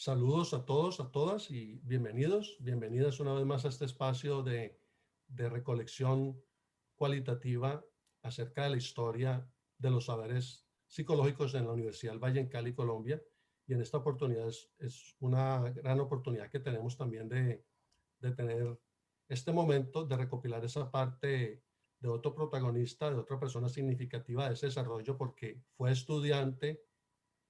Saludos a todos, a todas y bienvenidos, bienvenidas una vez más a este espacio de recolección cualitativa acerca de la historia de los saberes psicológicos en la Universidad del Valle en Cali, Colombia. Y en esta oportunidad es una gran oportunidad que tenemos también de tener este momento de recopilar esa parte de otro protagonista, de otra persona significativa de ese desarrollo, porque fue estudiante,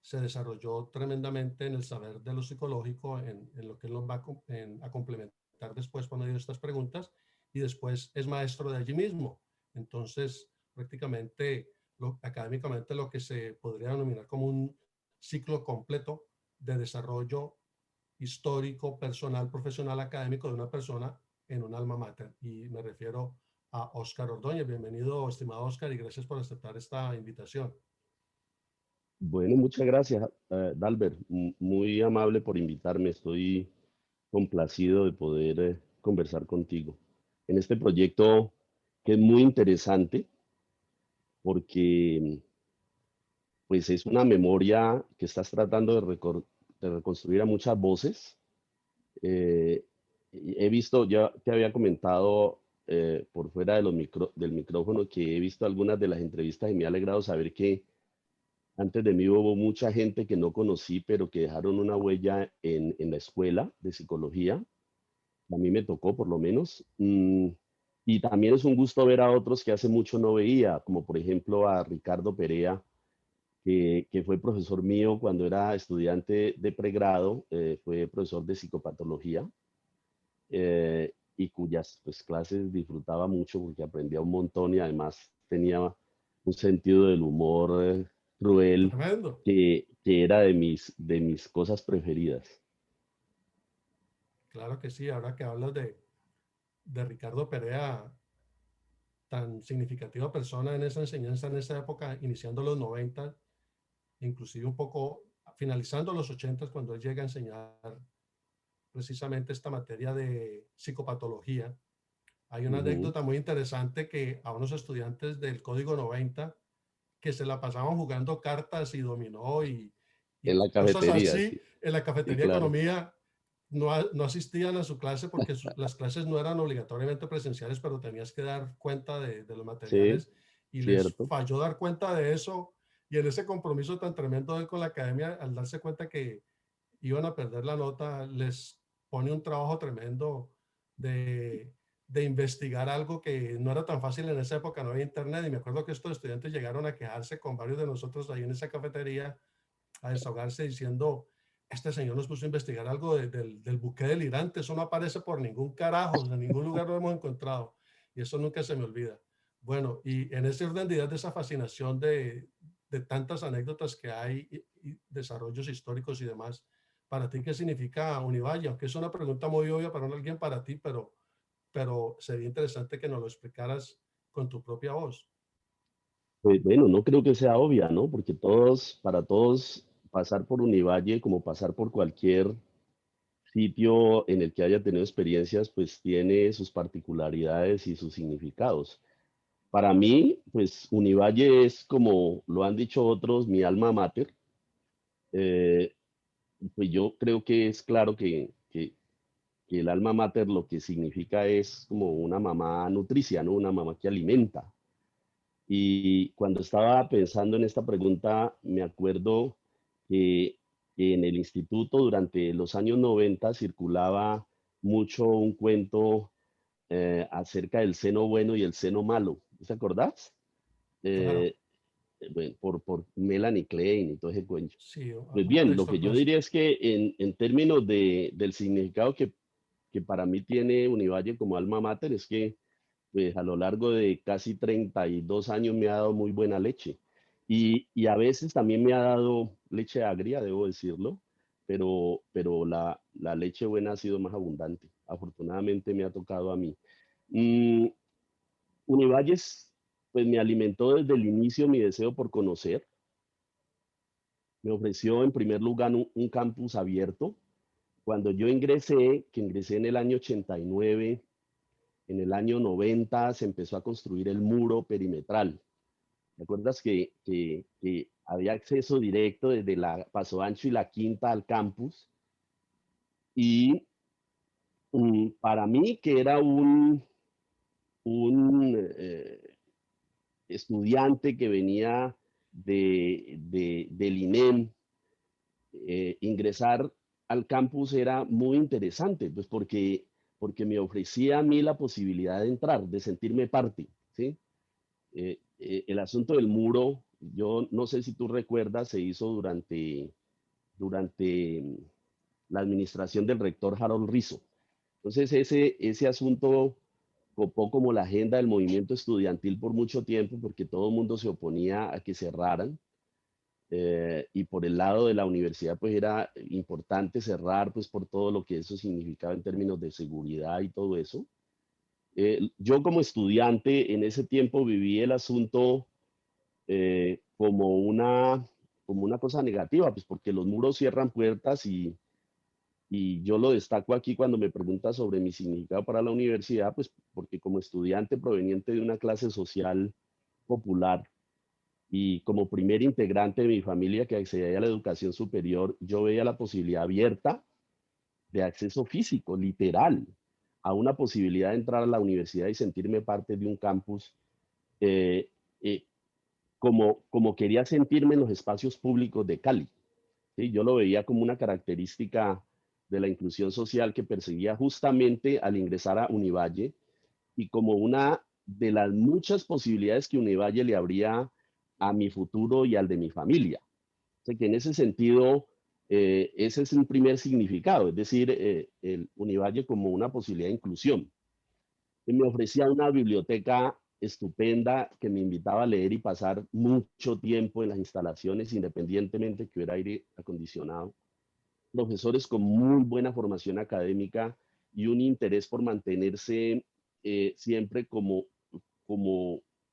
se desarrolló tremendamente en el saber de lo psicológico, en lo que él nos va a complementar después cuando dio estas preguntas, y después es maestro de allí mismo. Entonces, prácticamente, académicamente, lo que se podría denominar como un ciclo completo de desarrollo histórico, personal, profesional, académico de una persona en un alma mater. Y me refiero a Óscar Ordóñez. Bienvenido, estimado Óscar, y gracias por aceptar esta invitación. Bueno, muchas gracias, Dalbert. Muy amable por invitarme. Estoy complacido de poder conversar contigo en este proyecto que es muy interesante porque pues es una memoria que estás tratando de reconstruir a muchas voces. Eh, y he visto, ya te había comentado por fuera de del micrófono que he visto algunas de las entrevistas y me ha alegrado saber que antes de mí hubo mucha gente que no conocí, pero que dejaron una huella en la escuela de psicología. A mí me tocó, por lo menos. Y también es un gusto ver a otros que hace mucho no veía, como por ejemplo a Ricardo Perea, que fue profesor mío cuando era estudiante de pregrado, fue profesor de psicopatología, y cuyas pues, clases disfrutaba mucho porque aprendía un montón y además tenía un sentido del humor cruel Tremendo. que era de mis cosas preferidas. Claro que sí, ahora que hablas de Ricardo Perea, tan significativa persona en esa enseñanza en esa época, iniciando los 90, inclusive un poco finalizando los 80 cuando él llega a enseñar precisamente esta materia de psicopatología. Hay una Ujú. anécdota muy interesante que a unos estudiantes del Código 90 que se la pasaban jugando cartas y dominó y En la cosas cafetería, así sí, en la sí, cafetería de claro. economía. No asistían a su clase porque las clases no eran obligatoriamente presenciales, pero tenías que dar cuenta de los Sí, materiales y les cierto. falló dar cuenta de eso. Y en ese compromiso tan tremendo de él con la academia, al darse cuenta que iban a perder la nota, les pone un trabajo tremendo de, de investigar algo que no era tan fácil en esa época, no había internet. Y me acuerdo que estos estudiantes llegaron a quejarse con varios de nosotros ahí en esa cafetería, a desahogarse diciendo, este señor nos puso a investigar algo del buque delirante, eso no aparece por ningún carajo, en ningún lugar lo hemos encontrado. Y eso nunca se me olvida. Bueno, y en ese orden de ideas, de esa fascinación de tantas anécdotas que hay y desarrollos históricos y demás, ¿para ti qué significa Univalle? Aunque es una pregunta muy obvia para alguien para ti, pero sería interesante que nos lo explicaras con tu propia voz. Pues bueno, no creo que sea obvia, ¿no? Porque para todos, pasar por Univalle, como pasar por cualquier sitio en el que haya tenido experiencias, pues tiene sus particularidades y sus significados. Para mí, pues Univalle es, como lo han dicho otros, mi alma mater. Eh, pues yo creo que es claro que el alma mater lo que significa es como una mamá nutricia, ¿no? Una mamá que alimenta. Y cuando estaba pensando en esta pregunta, me acuerdo que, que en el instituto durante los años 90 circulaba mucho un cuento acerca del seno bueno y el seno malo. ¿Te acordás? Claro, Eh, bueno, por Melanie Klein y todo ese cuento. sí, Pues un bien, lo texto que yo clásico. diría es que en términos del significado que para mí tiene Univalle como alma mater, es que pues a lo largo de casi 32 años me ha dado muy buena leche. Y a veces también me ha dado leche agria, debo decirlo, pero la leche buena ha sido más abundante. Afortunadamente me ha tocado a mí. Mm, Univalles, pues me alimentó desde el inicio mi deseo por conocer. Me ofreció en primer lugar un campus abierto. Cuando yo ingresé, que ingresé en el año 89, en el año 90 se empezó a construir el muro perimetral. ¿Te acuerdas que había acceso directo desde la Paso Ancho y la Quinta al campus? Y para mí, que era un estudiante que venía del INEM, ingresar al campus era muy interesante, pues porque me ofrecía a mí la posibilidad de entrar, de sentirme parte, ¿sí? El asunto del muro, yo no sé si tú recuerdas, se hizo durante la administración del rector Harold Rizzo. Entonces ese asunto copó como la agenda del movimiento estudiantil por mucho tiempo, porque todo el mundo se oponía a que cerraran. Y por el lado de la universidad, pues era importante cerrar, pues por todo lo que eso significaba en términos de seguridad y todo eso. Yo como estudiante en ese tiempo viví el asunto como una cosa negativa, pues porque los muros cierran puertas y yo lo destaco aquí cuando me preguntas sobre mi significado para la universidad, pues porque como estudiante proveniente de una clase social popular y como primer integrante de mi familia que accedía a la educación superior, yo veía la posibilidad abierta de acceso físico, literal, a una posibilidad de entrar a la universidad y sentirme parte de un campus eh, eh, como quería sentirme en los espacios públicos de Cali. ¿Sí? Yo lo veía como una característica de la inclusión social que perseguía justamente al ingresar a Univalle y como una de las muchas posibilidades que Univalle le abría a mi futuro y al de mi familia. O sea que en ese sentido, ese es un primer significado, es decir, el Univalle como una posibilidad de inclusión. Y me ofrecía una biblioteca estupenda que me invitaba a leer y pasar mucho tiempo en las instalaciones, independientemente que hubiera aire acondicionado. Profesores con muy buena formación académica y un interés por mantenerse siempre como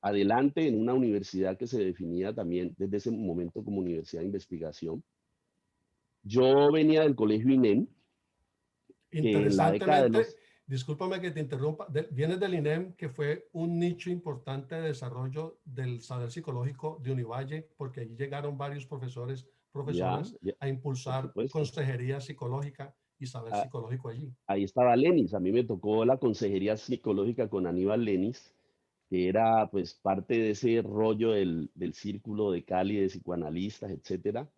adelante en una universidad que se definía también desde ese momento como universidad de investigación. Yo venía del colegio INEM, que en la década de Interesantemente, los... discúlpame que te interrumpa, vienes del INEM, que fue un nicho importante de desarrollo del saber psicológico de Univalle, porque allí llegaron varios profesores, Ya, profesoras ya, a por impulsar supuesto. consejería psicológica y saber Ah, psicológico allí. ahí estaba Lenis, a mí me tocó la consejería psicológica con Aníbal Lenis, que era pues parte de ese rollo del círculo de Cali, de psicoanalistas, etcétera.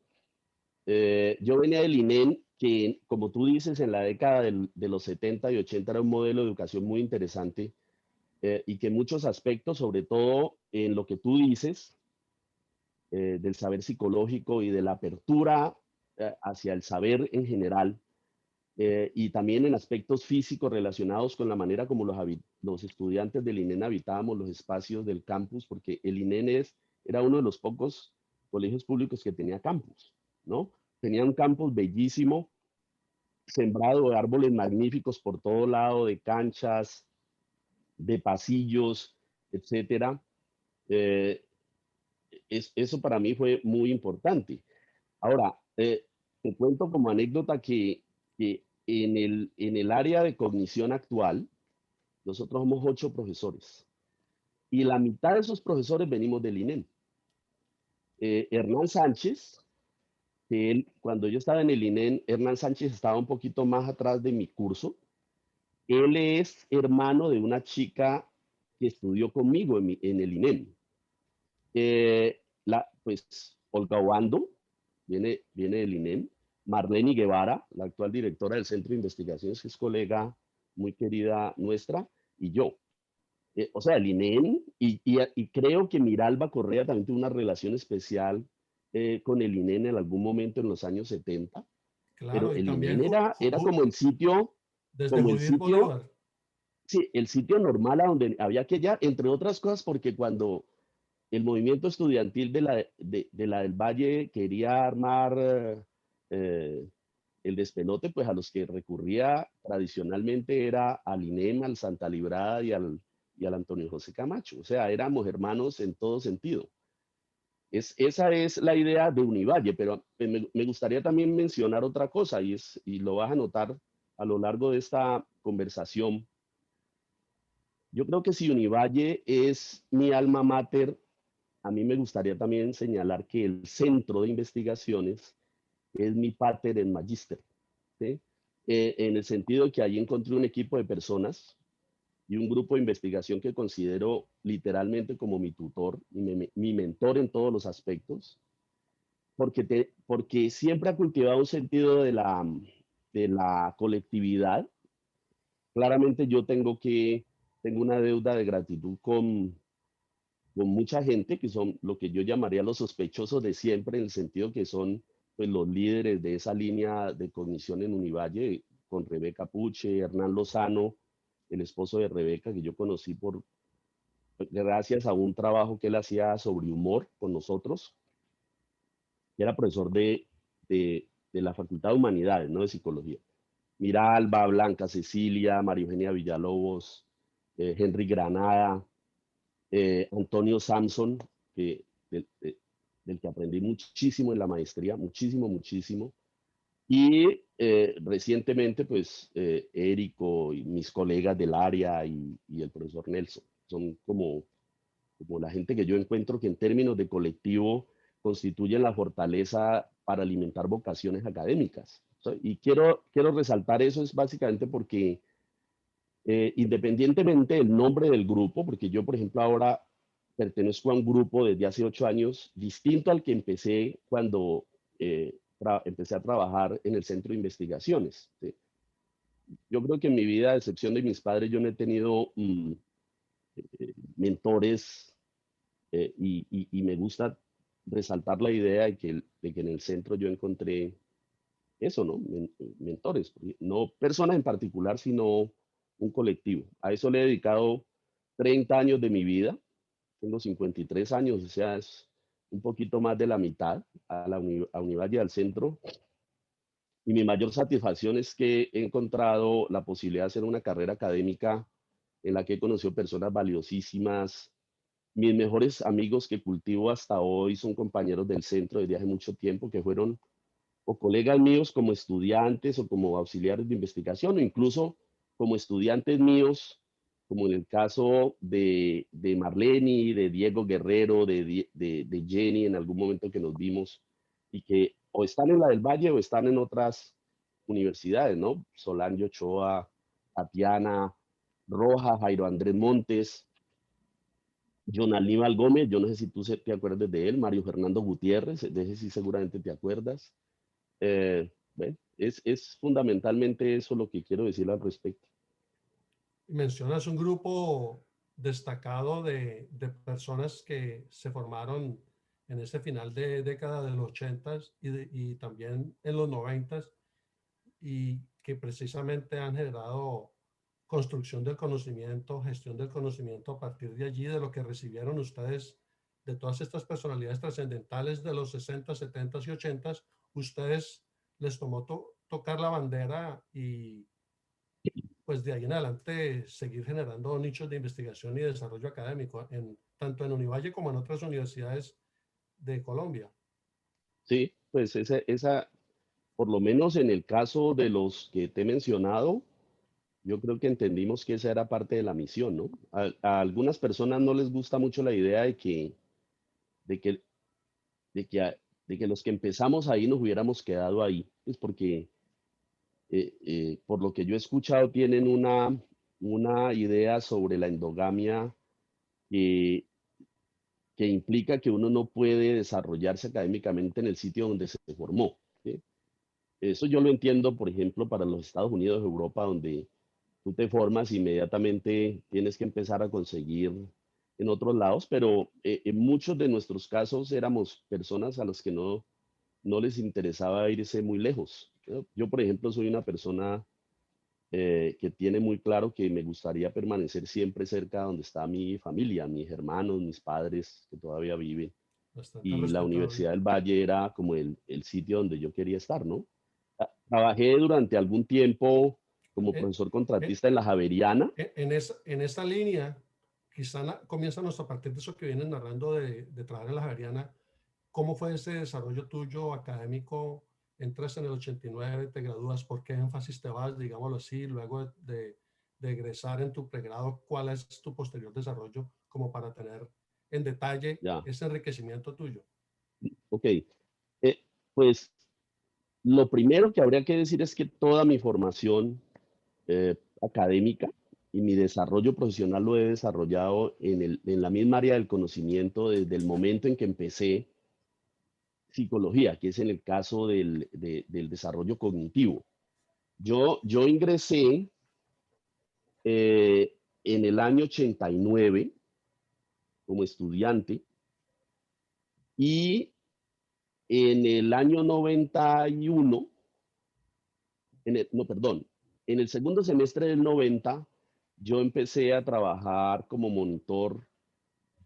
Yo venía del INEM, que como tú dices, en la década de los 70 y 80 era un modelo de educación muy interesante y que en muchos aspectos, sobre todo en lo que tú dices, del saber psicológico y de la apertura hacia el saber en general, y también en aspectos físicos relacionados con la manera como los estudiantes del INEN habitábamos los espacios del campus, porque el INEN era uno de los pocos colegios públicos que tenía campus, ¿no? Tenía un campus bellísimo, sembrado de árboles magníficos por todo lado, de canchas, de pasillos, etcétera. Eh, eso para mí fue muy importante. Ahora, te cuento como anécdota que en el área de cognición actual, nosotros somos 8 profesores y la mitad de esos profesores venimos del INEM. Hernán Sánchez, que él, cuando yo estaba en el INEM, Hernán Sánchez estaba un poquito más atrás de mi curso. Él es hermano de una chica que estudió conmigo en el INEM. Pues Olga Obando viene del INEM. Marlene Guevara, la actual directora del Centro de Investigaciones, que es colega muy querida nuestra, y yo. O sea, el INEM, y creo que Miralba Correa también tuvo una relación especial con el INEM en algún momento en los años 70, pero Claro, y el también INEM era desde como el Judith sitio, Bolívar. sí, el sitio normal a donde había que llegar, entre otras cosas, porque cuando el movimiento estudiantil de la del Valle quería armar eh, el despelote, pues a los que recurría tradicionalmente era al INEM, al Santa Librada y al Antonio José Camacho. O sea, éramos hermanos en todo sentido. Esa es la idea de Univalle, pero me gustaría también mencionar otra cosa y lo vas a notar a lo largo de esta conversación. Yo creo que si Univalle es mi alma mater, a mí me gustaría también señalar que el centro de investigaciones es mi pater en magíster, ¿sí? en el sentido de que ahí encontré un equipo de personas y un grupo de investigación que considero literalmente como mi tutor y mi mentor en todos los aspectos, porque siempre ha cultivado un sentido de la colectividad. Claramente yo tengo una deuda de gratitud con mucha gente que son lo que yo llamaría los sospechosos de siempre, en el sentido que son pues, los líderes de esa línea de cognición en Univalle, con Rebeca Puche, Hernán Lozano, el esposo de Rebeca, que yo conocí gracias a un trabajo que él hacía sobre humor con nosotros, que era profesor de la Facultad de Humanidades, no de Psicología. Mira Alba, Blanca Cecilia, María Eugenia Villalobos, Henry Granada, Antonio Samson, que, del que aprendí muchísimo en la maestría, muchísimo, muchísimo. Y recientemente, pues, Érico y mis colegas del área y el profesor Nelson, son como la gente que yo encuentro que en términos de colectivo constituyen la fortaleza para alimentar vocaciones académicas. Y quiero resaltar eso es básicamente porque independientemente del nombre del grupo, porque yo, por ejemplo, ahora pertenezco a un grupo desde hace 8 años, distinto al que empecé cuando empecé a trabajar en el centro de investigaciones. ¿Sí? Yo creo que en mi vida, a excepción de mis padres, yo no he tenido mentores y me gusta resaltar la idea de que en el centro yo encontré eso, ¿no? Mentores, no personas en particular, sino un colectivo. A eso le he dedicado 30 años de mi vida, tengo 53 años, o sea, es un poquito más de la mitad a Univalle al centro. Y mi mayor satisfacción es que he encontrado la posibilidad de hacer una carrera académica en la que he conocido personas valiosísimas. Mis mejores amigos que cultivo hasta hoy son compañeros del centro desde hace mucho tiempo, que fueron o colegas míos como estudiantes o como auxiliares de investigación o incluso como estudiantes míos, como en el caso de Marlene, de Diego Guerrero, de Jenny en algún momento que nos vimos y que o están en la del Valle o están en otras universidades, ¿no? Solange Ochoa, Tatiana Roja, Jairo Andrés Montes, John Aníbal Gómez, yo no sé si tú te acuerdas de él, Mario Fernando Gutiérrez, de ese sí seguramente te acuerdas. Bueno, es fundamentalmente eso lo que quiero decir al respecto. Mencionas un grupo destacado de personas que se formaron en ese final de década de los 80 y también en los 90 y que precisamente han generado construcción del conocimiento, gestión del conocimiento a partir de allí, de lo que recibieron ustedes, de todas estas personalidades trascendentales de los 60, 70 y 80, ustedes les tomó tocar la bandera y pues de ahí en adelante seguir generando nichos de investigación y desarrollo académico, tanto en Univalle como en otras universidades de Colombia. Sí, pues por lo menos en el caso de los que te he mencionado, yo creo que entendimos que esa era parte de la misión, ¿no? A algunas personas no les gusta mucho la idea de que, de que, de que los que empezamos ahí nos hubiéramos quedado ahí, es porque por lo que yo he escuchado tienen una idea sobre la endogamia que, que implica que uno no puede desarrollarse académicamente en el sitio donde se formó. ¿Sí? Eso yo lo entiendo, por ejemplo, para los Estados Unidos, Europa, donde tú te formas, inmediatamente tienes que empezar a conseguir en otros lados, pero en muchos de nuestros casos éramos personas a las que no les interesaba irse muy lejos. Yo, por ejemplo, soy una persona que tiene muy claro que me gustaría permanecer siempre cerca donde está mi familia, mis hermanos, mis padres que todavía viven. Bastante Y la respetable. Universidad del Valle era como el sitio donde yo quería estar, ¿no? Trabajé durante algún tiempo como Eh, profesor eh, contratista en la Javeriana. en esa línea, quizá comienza a partir de eso que vienes narrando de trabajar en la Javeriana. ¿Cómo fue ese desarrollo tuyo académico? Entras en el 89, te gradúas, ¿por qué énfasis te vas, digámoslo así, luego de egresar en tu pregrado? ¿Cuál es tu posterior desarrollo como para tener en detalle Ya, ese enriquecimiento tuyo? ok. Pues Lo primero que habría que decir es que toda mi formación académica y mi desarrollo profesional lo he desarrollado en la misma área del conocimiento desde el momento en que empecé psicología, que es en el caso del desarrollo cognitivo. Yo ingresé en el año 89 como estudiante y en el año 91, no, perdón, en el segundo semestre del 90, yo empecé a trabajar como monitor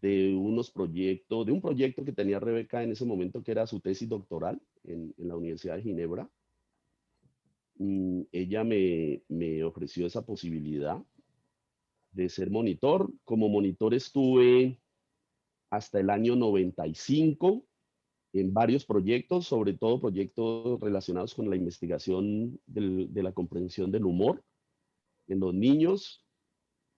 de unos proyectos, de un proyecto que tenía Rebeca en ese momento, que era su tesis doctoral en la Universidad de Ginebra. Ella me ofreció esa posibilidad de ser monitor. Como monitor estuve hasta el año 95 en varios proyectos, sobre todo proyectos relacionados con la investigación de la comprensión del humor en los niños.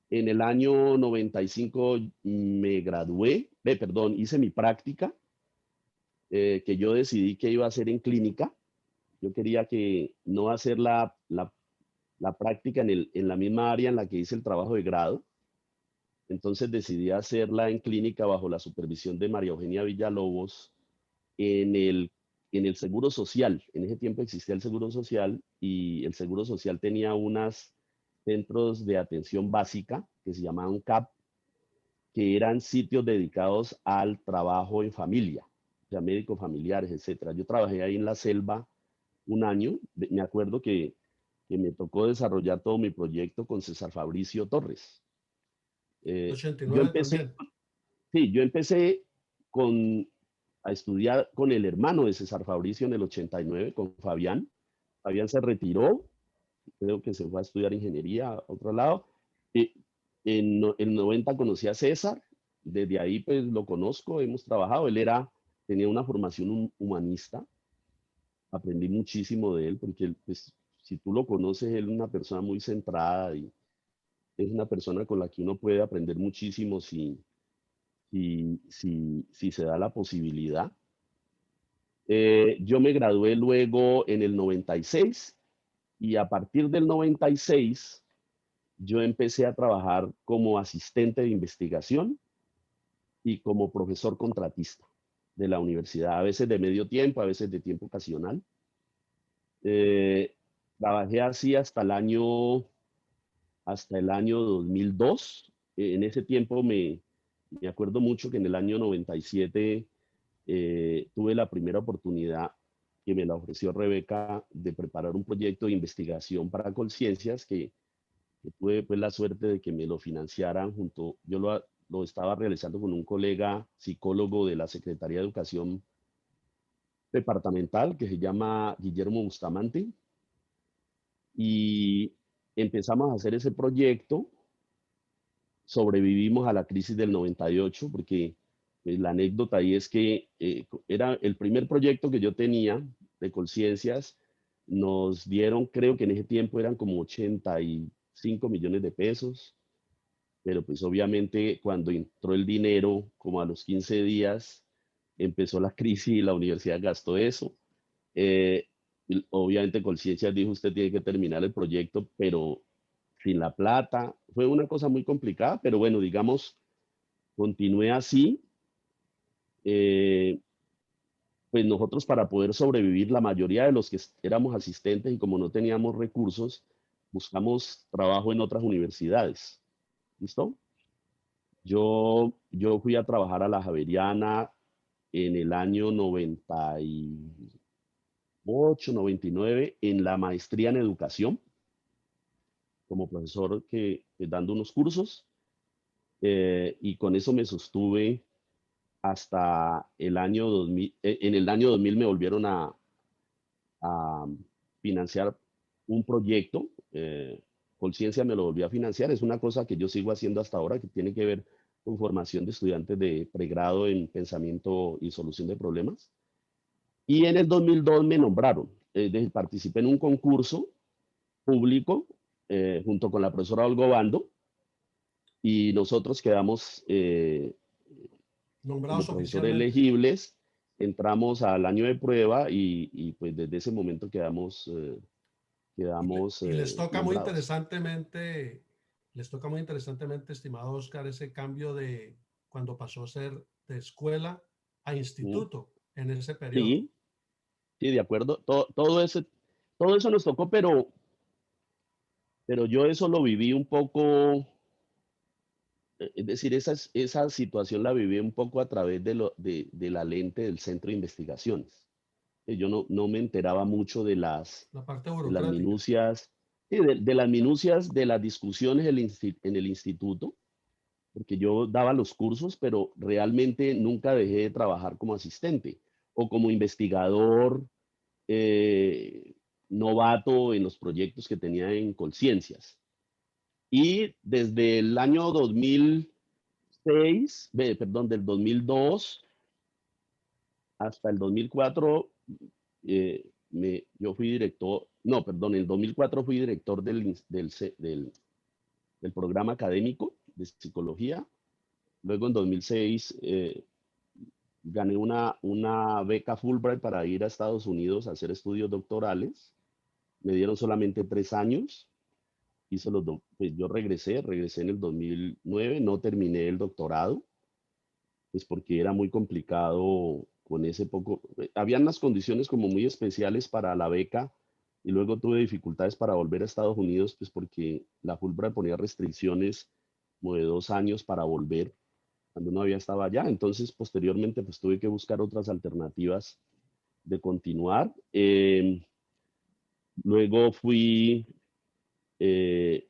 En el año 95 me gradué, perdón, hice mi práctica, que yo decidí que iba a hacer en clínica. Yo quería que no hacer la práctica en la misma área en la que hice el trabajo de grado. Entonces decidí hacerla en clínica bajo la supervisión de María Eugenia Villalobos en el Seguro Social. En ese tiempo existía el Seguro Social y el Seguro Social tenía unos centros de atención básica que se llamaban CAP, que eran sitios dedicados al trabajo en familia, o sea, médicos familiares, etcétera. Yo trabajé ahí en la selva un año. Me acuerdo que me tocó desarrollar todo mi proyecto con César Fabricio Torres. Yo 89 empecé, también. sí, yo empecé a estudiar con el hermano de César Fabricio en el 89, con Fabián. Fabián se retiró, creo que se fue a estudiar ingeniería a otro lado. Eh, en el 90 conocí a César, desde ahí pues lo conozco, hemos trabajado. Tenía una formación humanista, aprendí muchísimo de él, porque pues, si tú lo conoces, él es una persona muy centrada y es una persona con la que uno puede aprender muchísimo si se da la posibilidad. Yo me gradué luego en el 96 y a partir del 96 yo empecé a trabajar como asistente de investigación y como profesor contratista de la universidad, a veces de medio tiempo, a veces de tiempo ocasional. Eh, Trabajé así hasta el año 2002. En ese tiempo me acuerdo mucho que en el año 97 tuve la primera oportunidad que me la ofreció Rebeca de preparar un proyecto de investigación para Colciencias que tuve pues la suerte de que me lo financiaran yo lo estaba realizando con un colega psicólogo de la Secretaría de Educación Departamental que se llama Guillermo Bustamante y empezamos a hacer ese proyecto. Sobrevivimos a la crisis del 98 porque pues, la anécdota ahí es que era el primer proyecto que yo tenía de Colciencias. Nos dieron, creo que en ese tiempo eran como 85 millones de pesos, pero pues obviamente cuando entró el dinero, como a los 15 días, empezó la crisis y la universidad gastó eso. Eh, Obviamente Colciencias dijo, usted tiene que terminar el proyecto, pero sin la plata. Fue una cosa muy complicada, pero bueno, digamos, continué así. Eh, pues nosotros para poder sobrevivir, la mayoría de los que éramos asistentes y como no teníamos recursos, buscamos trabajo en otras universidades. ¿Listo? Yo fui a trabajar a la Javeriana en el año 98, 99, en la maestría en educación, como profesor dando unos cursos, y con eso me sostuve hasta el año 2000. En el año 2000 me volvieron a financiar un proyecto. Colciencia me lo volvió a financiar. Es una cosa que yo sigo haciendo hasta ahora, que tiene que ver con formación de estudiantes de pregrado en pensamiento y solución de problemas. Y en el 2002 me nombraron. Participé en un concurso público junto con la profesora Olgo Bando y nosotros quedamos como Nombrados profesores oficialmente. elegibles entramos al año de prueba y pues desde ese momento quedamos, Y les toca muy nombrados. interesantemente, estimado Oscar, ese cambio de cuando pasó a ser de escuela a ¿Mm? instituto en ese periodo. Sí, sí, de acuerdo. Todo eso nos tocó, pero yo eso lo viví un poco, es decir, esa situación la viví un poco a través de la lente del centro de investigaciones. Yo no me enteraba mucho La parte de las burocrática. minucias, sí, de las minucias de las discusiones en el instituto, porque yo daba los cursos, pero realmente nunca dejé de trabajar como asistente o como investigador eh, novato en los proyectos que tenía en Colciencias. Y desde el año 2006, perdón, del 2002 hasta el 2004, yo fui director, no, perdón, en el 2004 fui director del programa académico de psicología. Luego en 2006 gané una beca Fulbright para ir a Estados Unidos a hacer estudios doctorales. Me dieron solamente 3 años. Pues yo regresé en el 2009, no terminé el doctorado, pues porque era muy complicado con ese poco, habían unas condiciones como muy especiales para la beca y luego tuve dificultades para volver a Estados Unidos, pues porque la Fulbright ponía restricciones como de 2 años para volver cuando uno había estado allá. Entonces, posteriormente, pues tuve que buscar otras alternativas de continuar. Luego eh,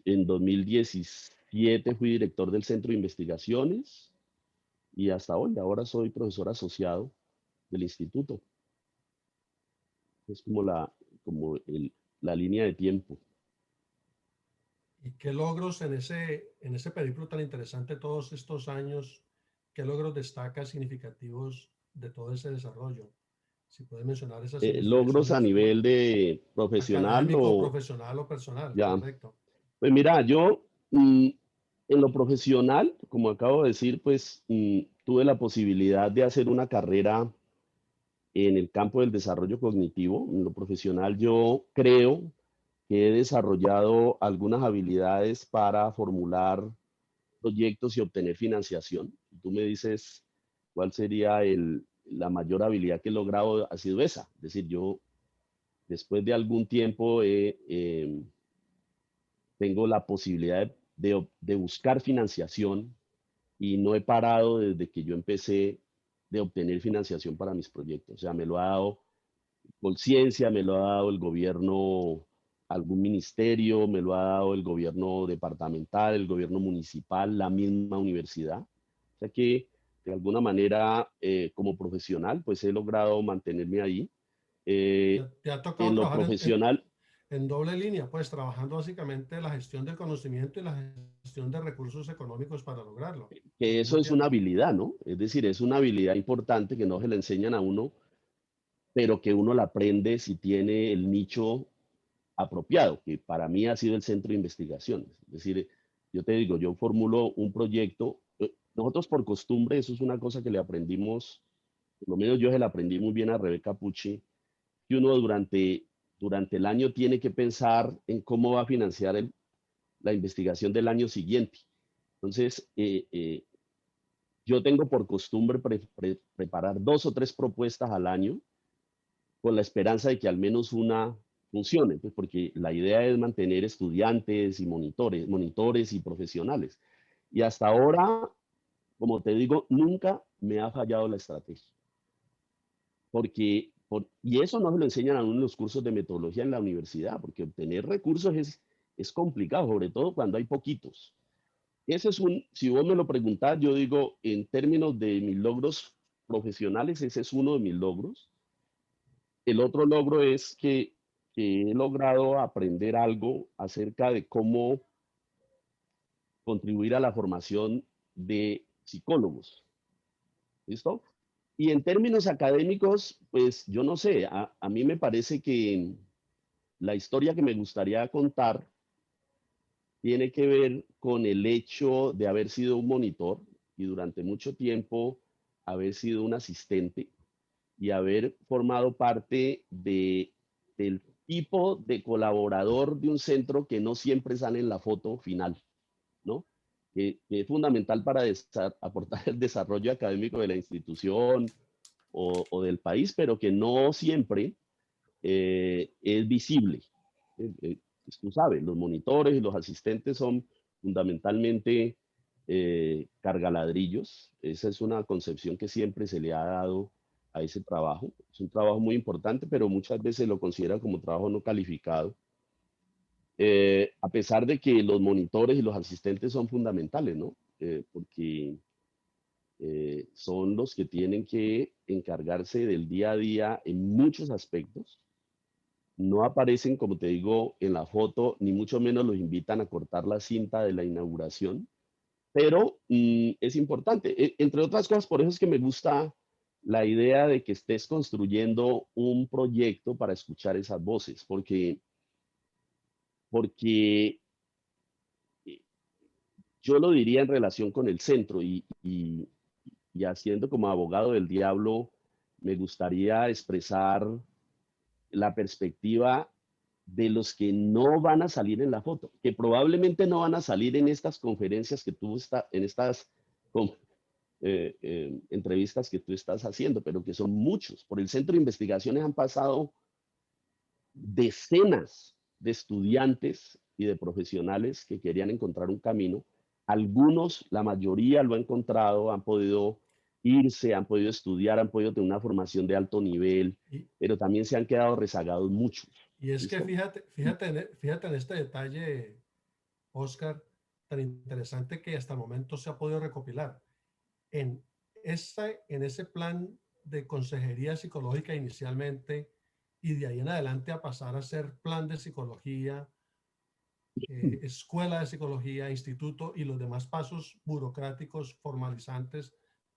en 2017 fui director del Centro de Investigaciones y hasta hoy, ahora soy profesor asociado del instituto. Es como la línea de tiempo. ¿Y qué logros en ese periplo tan interesante todos estos años, qué logros destaca significativos de todo ese desarrollo? Si puedes mencionar esas Logros a investigaciones nivel de profesional académico, o profesional o personal, ya. correcto. Pues mira, yo en lo profesional, como acabo de decir, pues tuve la posibilidad de hacer una carrera en el campo del desarrollo cognitivo. En lo profesional, yo creo que he desarrollado algunas habilidades para formular proyectos y obtener financiación. Tú me dices cuál sería la mayor habilidad que he logrado, ha sido esa. Es decir, yo después de algún tiempo tengo la posibilidad de buscar financiación y no he parado desde que yo empecé de obtener financiación para mis proyectos. O sea, me lo ha dado Colciencia, me lo ha dado el gobierno, algún ministerio, me lo ha dado el gobierno departamental, el gobierno municipal, la misma universidad. O sea que de alguna manera, como profesional, pues he logrado mantenerme ahí. Eh, Te ha tocado en lo trabajar profesional, en doble línea, pues trabajando básicamente la gestión del conocimiento y la gestión de recursos económicos para lograrlo al que eso mismo es una tiempo. habilidad, ¿no? Es decir, es una habilidad importante que no se le enseñan a uno, pero que uno la aprende si tiene el nicho apropiado, que para mí ha sido el centro de investigaciones. Es decir, yo te digo, yo formulo un proyecto, nosotros por costumbre, eso es una cosa que le aprendimos, por lo menos yo se la aprendí muy bien a Rebeca Pucci, que uno durante el año tiene que pensar en cómo va a financiar la investigación del año siguiente. Entonces, yo tengo por costumbre preparar 2 o 3 propuestas al año con la esperanza de que al menos una funcione, pues porque la idea es mantener estudiantes y monitores y profesionales. Y hasta ahora, como te digo, nunca me ha fallado la estrategia, y eso no se lo enseñan a uno en los cursos de metodología en la universidad, porque obtener recursos es complicado, sobre todo cuando hay poquitos. Si vos me lo preguntás, yo digo, en términos de mis logros profesionales, ese es uno de mis logros. El otro logro es que he logrado aprender algo acerca de cómo contribuir a la formación de psicólogos. ¿Listo? Y en términos académicos, pues yo no sé, a mí me parece que la historia que me gustaría contar tiene que ver con el hecho de haber sido un monitor y durante mucho tiempo haber sido un asistente. y haber formado parte del tipo de colaborador de un centro que no siempre sale en la foto final, ¿no? Que es fundamental para aportar el desarrollo académico de la institución o del país, pero que no siempre es visible. Tú sabes, los monitores y los asistentes son fundamentalmente cargaladrillos. Esa es una concepción que siempre se le ha dado a ese trabajo. Es un trabajo muy importante, pero muchas veces lo consideran como trabajo no calificado. A pesar de que los monitores y los asistentes son fundamentales, ¿no? Porque son los que tienen que encargarse del día a día en muchos aspectos. No aparecen, como te digo, en la foto, ni mucho menos los invitan a cortar la cinta de la inauguración, pero es importante. Entre otras cosas, por eso es que me gusta la idea de que estés construyendo un proyecto para escuchar esas voces, porque yo lo diría en relación con el centro y haciendo como abogado del diablo, me gustaría expresar la perspectiva de los que no van a salir en la foto, que probablemente no van a salir en estas conferencias que tú estás, en estas entrevistas que tú estás haciendo, pero que son muchos. Por el centro de investigaciones han pasado decenas de estudiantes y de profesionales que querían encontrar un camino. Algunos, la mayoría lo han encontrado, han podido irse, han podido estudiar, han podido tener una formación de alto nivel, Y, pero también se han quedado rezagados muchos. y es que ¿Listo? fíjate en este detalle, Oscar, tan interesante que hasta el momento se ha podido recopilar. En, en ese plan de consejería psicológica inicialmente y de ahí en adelante a pasar a ser plan de psicología, escuela de psicología, instituto y los demás pasos burocráticos formalizantes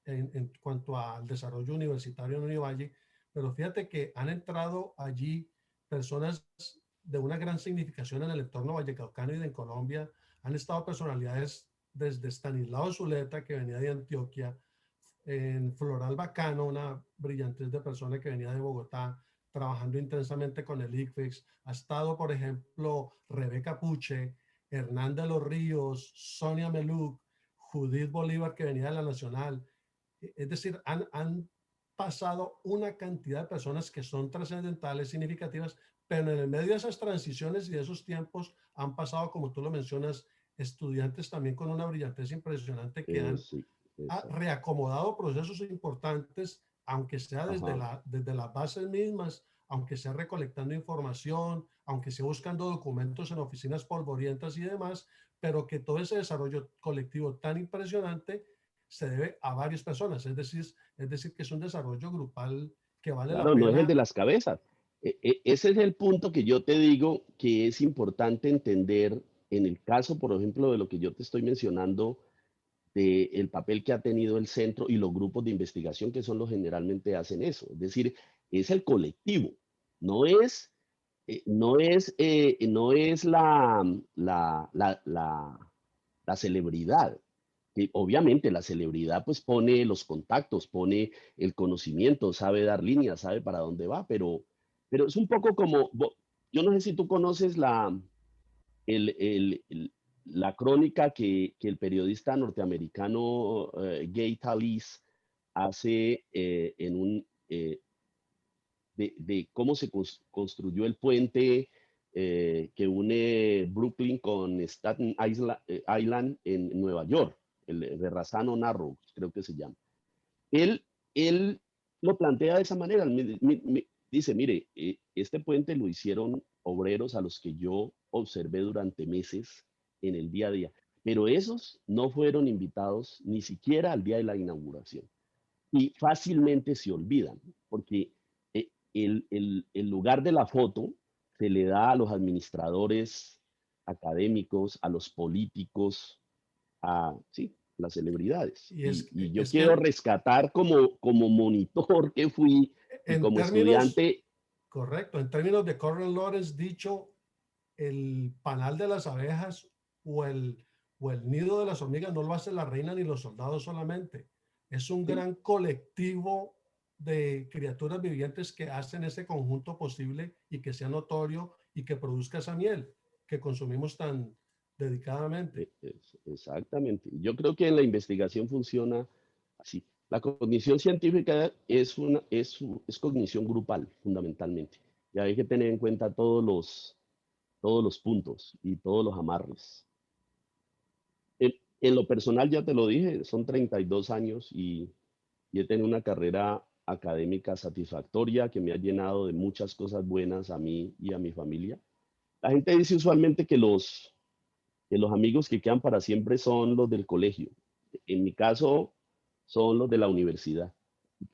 en cuanto al desarrollo universitario en Univalle. Pero fíjate que han entrado allí personas de una gran significación en el entorno vallecaucano y de Colombia. Han estado personalidades desde Stanislao Zuleta, que venía de Antioquia, en Floral Bacano, una brillantez de persona que venía de Bogotá, trabajando intensamente con el ICFEX. Ha estado, por ejemplo, Rebeca Puche, Hernán de los Ríos, Sonia Meluc, Judith Bolívar, que venía de la Nacional. Es decir, han pasado una cantidad de personas que son trascendentales, significativas, pero en el medio de esas transiciones y de esos tiempos han pasado, como tú lo mencionas, estudiantes también con una brillantez impresionante que han Sí, ha exacto. reacomodado procesos importantes, aunque sea Ajá. desde las bases mismas, aunque sea recolectando información, aunque sea buscando documentos en oficinas polvorientas y demás, pero que todo ese desarrollo colectivo tan impresionante se debe a varias personas, es decir que es un desarrollo grupal que vale la Claro, no es el pena. de las cabezas. Ese es el punto que yo te digo que es importante entender en el caso, por ejemplo, de lo que yo te estoy mencionando, del papel que ha tenido el centro y los grupos de investigación que son los generalmente hacen eso. Es decir, es el colectivo, no es, no es la celebridad. Que obviamente la celebridad pues pone los contactos, pone el conocimiento, sabe dar líneas, sabe para dónde va, pero es un poco como, yo no sé si tú conoces el, el- el- la crónica que el periodista norteamericano Gay Talese hace de cómo se construyó el puente que une Brooklyn con Staten Island en Nueva York, el Verrazano Narrows, creo que se llama. Él, él lo plantea de esa manera, dice, mire, este puente lo hicieron obreros a los que yo observé durante meses en el día a día, pero esos no fueron invitados ni siquiera al día de la inauguración y fácilmente se olvidan, porque el lugar de la foto se le da a los administradores académicos, a los políticos, a sí, las celebridades. Y Y yo es quiero que rescatar como monitor que fui y en como términos, estudiante, correcto, en términos de Conrad Lawrence dicho, el panal de las abejas o el nido de las hormigas no lo hace la reina ni los soldados solamente. Es un sí, gran colectivo de criaturas vivientes que hacen ese conjunto posible y que sea notorio y que produzca esa miel que consumimos tan dedicadamente. Exactamente. Yo creo que en la investigación funciona así. La cognición científica es cognición grupal, fundamentalmente. Y hay que tener en cuenta todos los puntos y todos los amarres. En lo personal, ya te lo dije, son 32 años y he tenido una carrera académica satisfactoria que me ha llenado de muchas cosas buenas a mí y a mi familia. La gente dice usualmente que los amigos que quedan para siempre son los del colegio. En mi caso, son los de la universidad.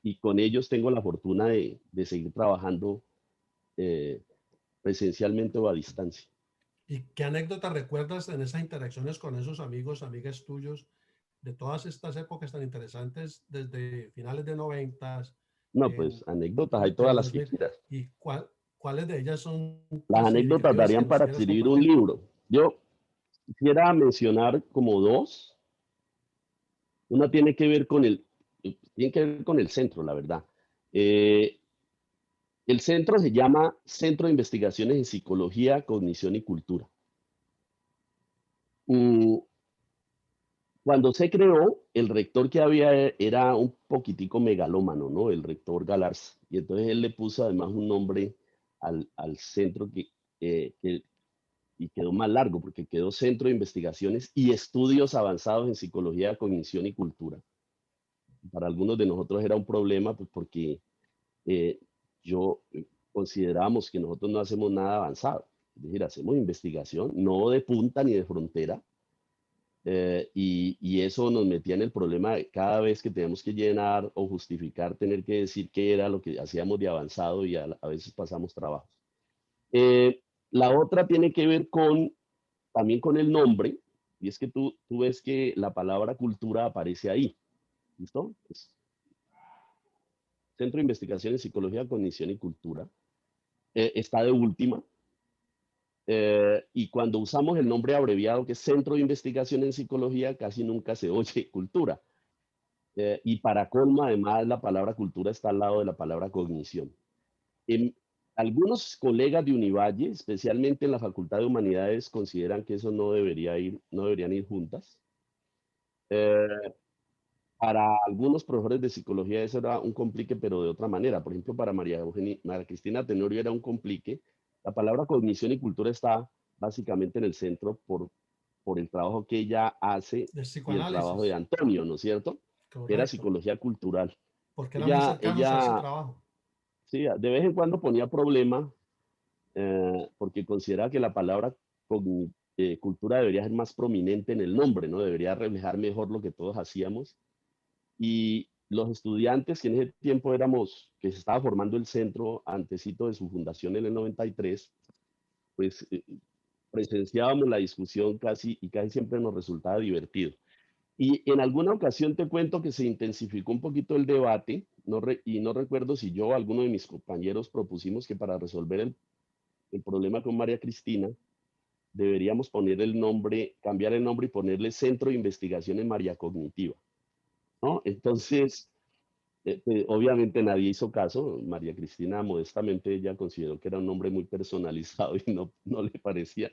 Y con ellos tengo la fortuna de seguir trabajando eh, presencialmente o a distancia. ¿Y qué anécdotas recuerdas en esas interacciones con esos amigos, amigas tuyos, de todas estas épocas tan interesantes, desde finales de noventas, No, en pues anécdotas hay principios de todas los las que 2000, quieras. y cuáles de ellas son Las tan anécdotas significativas que darían nos para quieras escribir un compartir? libro. Yo quisiera mencionar como dos. Una tiene que ver con el centro, la verdad. Eh, el centro se llama Centro de Investigaciones en Psicología, Cognición y Cultura. Mm, Cuando se creó, el rector que había era un poquitico megalómano, ¿no? El rector Galarza. Y entonces él le puso además un nombre al centro y quedó más largo, porque quedó Centro de Investigaciones y Estudios Avanzados en Psicología, Cognición y Cultura. Para algunos de nosotros era un problema, pues porque eh, yo consideramos que nosotros no hacemos nada avanzado. Es decir, hacemos investigación, no de punta ni de frontera, y eso nos metía en el problema de cada vez que teníamos que llenar o justificar, tener que decir qué era lo que hacíamos de avanzado y a veces pasamos trabajos. La otra tiene que ver también con el nombre, y es que tú ves que la palabra cultura aparece ahí, ¿listo? Pues, Centro de Investigación en Psicología, Cognición y Cultura. Está de última. Y cuando usamos el nombre abreviado que es Centro de Investigación en Psicología, casi nunca se oye cultura. Y para colmo, además, la palabra cultura está al lado de la palabra cognición. En, algunos colegas de Univalle, especialmente en la Facultad de Humanidades, consideran que eso no deberían ir juntas. Eh, para algunos profesores de psicología eso era un complique, pero de otra manera. Por ejemplo, para María Cristina Tenorio era un complique. La palabra cognición y cultura está básicamente en el centro por el trabajo que ella hace De y el trabajo de psicoanálisis, Antonio, ¿no es cierto? Que era correcto, psicología cultural. porque eran muy cercanos a ese Ella, trabajo. sí, de vez en cuando ponía problema porque consideraba que la palabra cultura debería ser más prominente en el nombre, ¿no? Debería reflejar mejor lo que todos hacíamos. Y los estudiantes que en ese tiempo que se estaba formando el centro antecito de su fundación en el 93, pues presenciábamos la discusión casi y casi siempre nos resultaba divertido. Y en alguna ocasión te cuento que se intensificó un poquito el debate, y no recuerdo si yo o alguno de mis compañeros propusimos que para resolver el problema con María Cristina, deberíamos cambiar el nombre y ponerle Centro de Investigación en María Cognitiva, ¿no? Entonces, pues, obviamente nadie hizo caso. María Cristina, modestamente, ella consideró que era un nombre muy personalizado y no le parecía.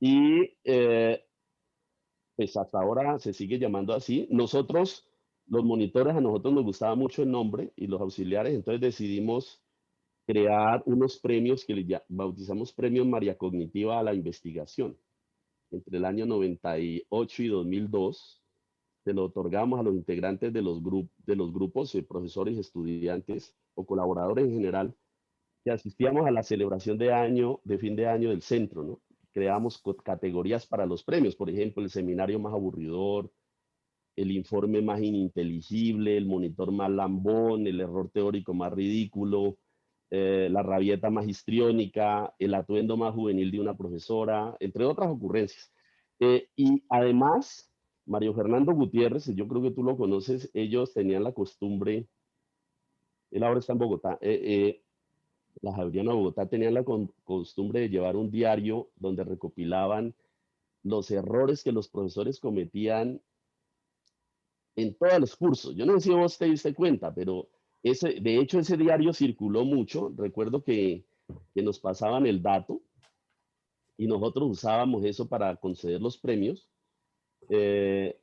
Y pues hasta ahora se sigue llamando así. Nosotros, los monitores, a nosotros nos gustaba mucho el nombre y los auxiliares, entonces decidimos crear unos premios que bautizamos Premios María Cognitiva a la Investigación. Entre el año 98 y 2002 se lo otorgamos a los integrantes de los grupos, profesores, estudiantes o colaboradores en general, que asistíamos a la celebración de fin de año del centro, ¿no? Creamos categorías para los premios, por ejemplo, el seminario más aburridor, el informe más ininteligible, el monitor más lambón, el error teórico más ridículo, la rabieta más histriónica, el atuendo más juvenil de una profesora, entre otras ocurrencias. Y además, Mario Fernando Gutiérrez, yo creo que tú lo conoces, ellos tenían la costumbre, él ahora está en Bogotá, la Javeriana de Bogotá tenían la costumbre de llevar un diario donde recopilaban los errores que los profesores cometían en todos los cursos. Yo no sé si vos te diste cuenta, pero De hecho, ese diario circuló mucho. Recuerdo que nos pasaban el dato y nosotros usábamos eso para conceder los premios. Eh,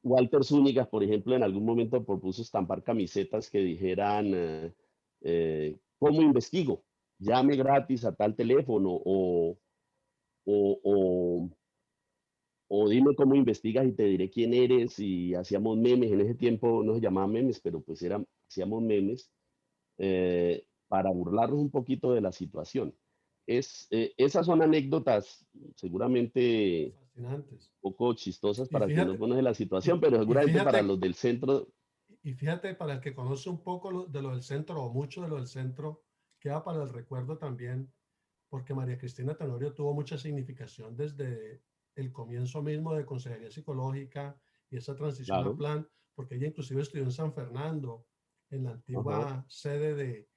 Walter Zúñiga, por ejemplo, en algún momento propuso estampar camisetas que dijeran, ¿cómo investigo? Llame gratis a tal teléfono o, o, o dime cómo investigas y te diré quién eres. Y hacíamos memes. En ese tiempo no se llamaban memes, pero pues hacíamos memes para burlarnos un poquito de la situación. Esas son anécdotas seguramente Fascinantes. un poco chistosas Y para quien no fíjate, conoce la situación, y, pero y seguramente para fíjate, los del centro. y fíjate, para el que conoce un poco de lo del centro o mucho de lo del centro, queda para el recuerdo también, porque María Cristina Tenorio tuvo mucha significación desde el comienzo mismo de consejería psicológica y esa transición a Claro, plan, porque ella inclusive estudió en San Fernando, en la ajá, antigua sede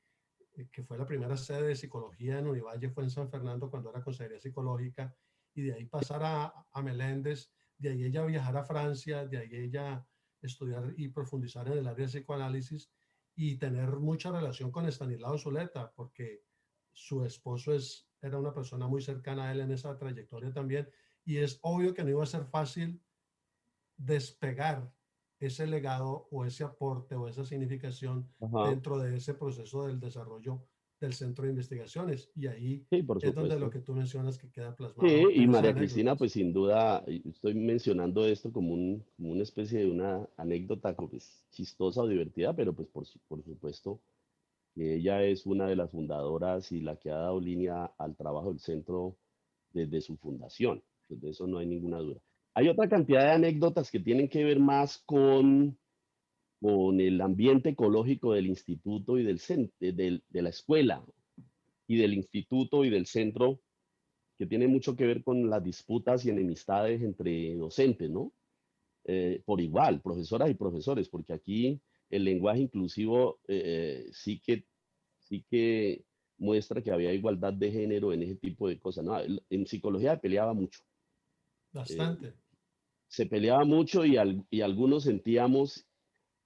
que fue la primera sede de psicología en Univalle, fue en San Fernando cuando era consejería psicológica, y de ahí pasar a Meléndez, de ahí ella viajar a Francia, de ahí ella estudiar y profundizar en el área de psicoanálisis y tener mucha relación con Estanislao Zuleta, porque su esposo era una persona muy cercana a él en esa trayectoria también, y es obvio que no iba a ser fácil despegar ese legado o ese aporte o esa significación ajá. dentro de ese proceso del desarrollo del centro de investigaciones. Y ahí Sí, por es donde lo supuesto. que tú mencionas que queda Sí, plasmado y en esas María Cristina, anécdotas. pues sin duda, estoy mencionando esto como, como una especie de una anécdota pues, chistosa o divertida, pero pues por supuesto que ella es una de las fundadoras y la que ha dado línea al trabajo del centro desde su fundación. Pues de eso no hay ninguna duda. Hay otra cantidad de anécdotas que tienen que ver más con el ambiente ecológico del instituto y de la escuela y del instituto y del centro, que tiene mucho que ver con las disputas y enemistades entre docentes, ¿no? Por igual, profesoras y profesores, porque aquí el lenguaje inclusivo sí que muestra que había igualdad de género en ese tipo de cosas, ¿no? En psicología se peleaba mucho. eh, Bastante. Se peleaba mucho y algunos sentíamos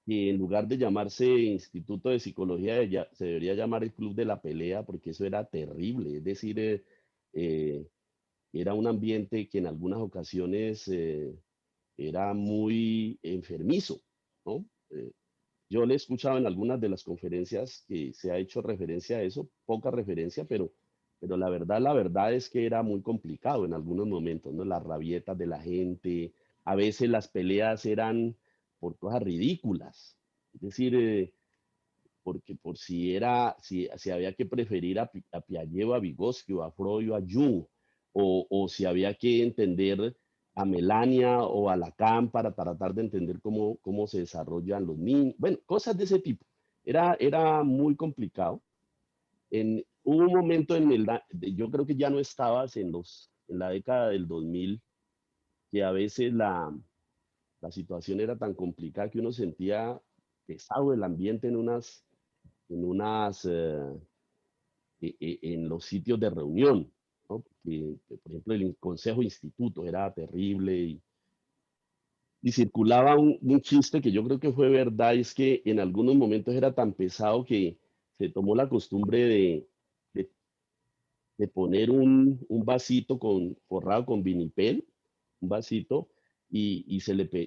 que en lugar de llamarse Instituto de Psicología, se debería llamar el Club de la Pelea, porque eso era terrible. Es decir, eh, era un ambiente que en algunas ocasiones era muy enfermizo, ¿no? Yo le he escuchado en algunas de las conferencias que se ha hecho referencia a eso, poca referencia, pero la verdad es que era muy complicado en algunos momentos, ¿no? Las rabietas de la gente, a veces las peleas eran por cosas ridículas, es decir, porque por si había que preferir a Piaget o a Vygotsky o a Freud o a Jung, o si había que entender a Melania o a Lacan para tratar de entender cómo se desarrollan los niños, bueno, cosas de ese tipo. Era muy complicado. Hubo un momento yo creo que ya no estabas en la década del 2000, que a veces la situación era tan complicada que uno sentía pesado el ambiente en los sitios de reunión, ¿no? Por ejemplo, el consejo instituto era terrible y circulaba un chiste que yo creo que fue verdad, es que en algunos momentos era tan pesado que se tomó la costumbre de, de poner un vasito forrado con vinipel, un vasito, y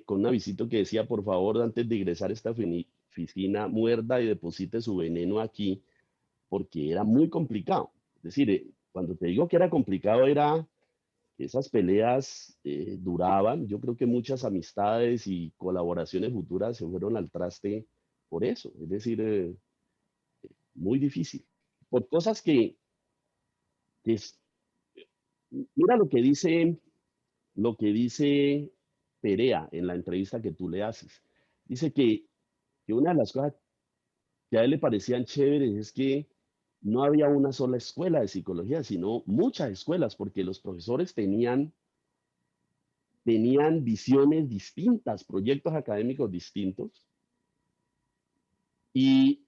con un avisito que decía, por favor, antes de ingresar a esta oficina, muerda y deposite su veneno aquí, porque era muy complicado. Es decir, cuando te digo que era complicado, era que esas peleas duraban. Yo creo que muchas amistades y colaboraciones futuras se fueron al traste por eso. Es decir, muy difícil. Por cosas que es- mira lo que dice Perea en la entrevista que tú le haces. Dice que una de las cosas que a él le parecían chéveres es que no había una sola escuela de psicología, sino muchas escuelas, porque los profesores tenían visiones distintas, proyectos académicos distintos, y,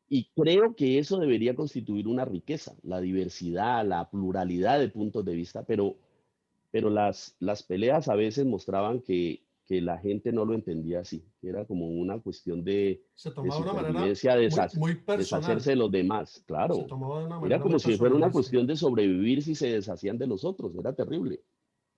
y creo que eso debería constituir una riqueza, la diversidad, la pluralidad de puntos de vista, pero las peleas a veces mostraban que la gente no lo entendía así, que era como una cuestión Se de tomaba de una manera supervivencia, muy deshacerse personal. de los demás, Se claro. tomaba de una Era manera muy como si fuera una personalísima. cuestión de sobrevivir si se deshacían de los otros, era terrible.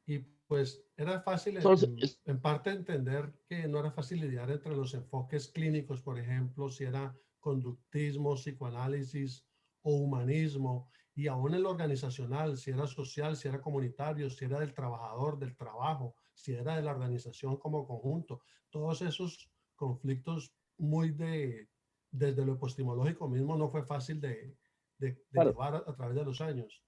Y pues era fácil Entonces, en parte entender que no era fácil lidiar entre los enfoques clínicos, por ejemplo, si era conductismo, psicoanálisis o humanismo, y aún en lo organizacional, si era social, si era comunitario, si era del trabajador, del trabajo, si era de la organización como conjunto. Todos esos conflictos muy desde lo epistemológico mismo no fue fácil de claro, llevar a través de los años.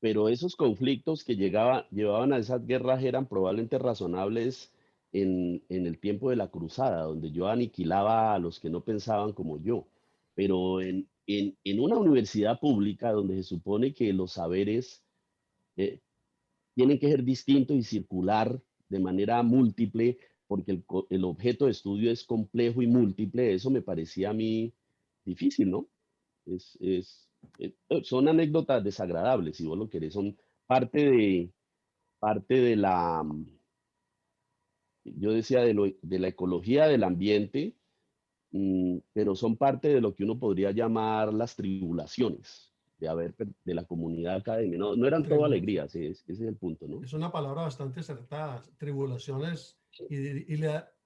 pero esos conflictos que llevaban a esas guerras eran probablemente razonables en el tiempo de la cruzada, donde yo aniquilaba a los que no pensaban como yo. Pero en una universidad pública donde se supone que los saberes eh, tienen que ser distintos y circular de manera múltiple, porque el objeto de estudio es complejo y múltiple, eso me parecía a mí difícil, ¿no? Es, es, son anécdotas desagradables, si vos lo querés, son parte de la, yo decía, de la ecología del ambiente, pero son parte de lo que uno podría llamar las tribulaciones de la comunidad académica. No, no eran todo Tribulación. alegrías, ese es el punto, ¿no? Es una palabra bastante acertada, tribulaciones, y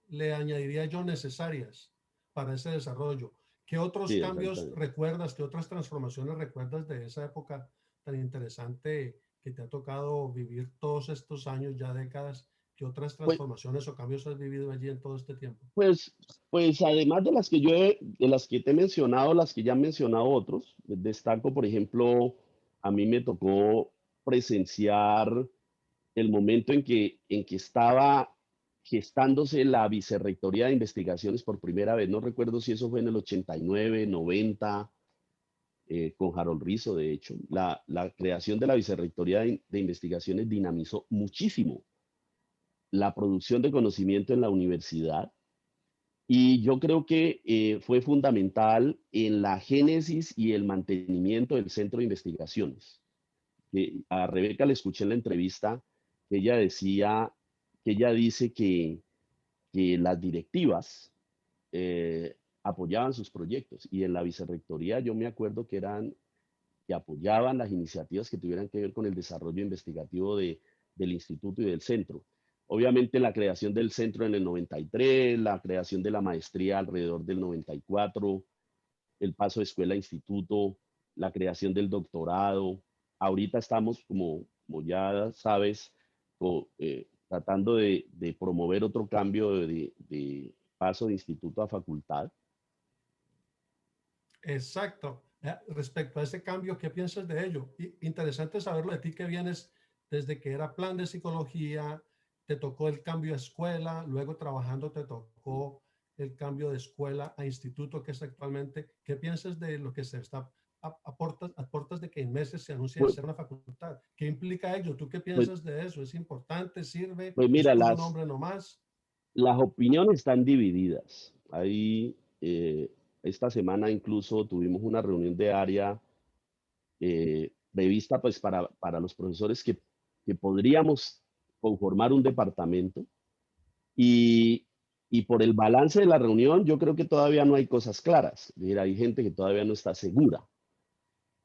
le añadiría yo necesarias para ese desarrollo. ¿Qué otros Sí, cambios exactamente. recuerdas, qué otras transformaciones recuerdas de esa época tan interesante que te ha tocado vivir todos estos años, ya décadas? ¿Qué otras Pues, transformaciones o cambios has vivido allí en todo este tiempo? pues, pues además de las que de las que te he mencionado, las que ya han mencionado otros, destaco, por ejemplo, a mí me tocó presenciar el momento en que estaba gestándose la Vicerrectoría de Investigaciones por primera vez. No recuerdo si eso fue en el 89, 90, con Harold Rizzo, de hecho. La creación de la Vicerrectoría de Investigaciones dinamizó muchísimo la producción de conocimiento en la universidad. Y yo creo que fue fundamental en la génesis y el mantenimiento del centro de investigaciones. A Rebeca le escuché en la entrevista que ella decía, que ella dice que las directivas apoyaban sus proyectos y en la vicerrectoría yo me acuerdo que apoyaban las iniciativas que tuvieran que ver con el desarrollo investigativo del instituto y del centro. Obviamente la creación del centro en el 93, la creación de la maestría alrededor del 94, el paso de escuela a instituto, la creación del doctorado. Ahorita estamos, como ya sabes, tratando de promover otro cambio de paso de instituto a facultad. Exacto. Respecto a ese cambio, ¿qué piensas de ello? Interesante saberlo de ti, que vienes desde que era plan de psicología, te tocó el cambio a escuela, luego trabajando te tocó el cambio de escuela a instituto, que es actualmente. ¿Qué piensas de lo que se está aportas de que en meses se anuncia Pues, ser una facultad? ¿Qué implica ello? ¿Tú qué pues, piensas de eso? ¿Es importante? ¿Sirve? pues ¿Es mira, puro nombre nomás? las opiniones están divididas. Ahí, esta semana incluso tuvimos una reunión de área prevista pues para los profesores que podríamos conformar un departamento y, y por el balance de la reunión yo creo que todavía no hay cosas claras. Es decir, hay gente que todavía no está segura.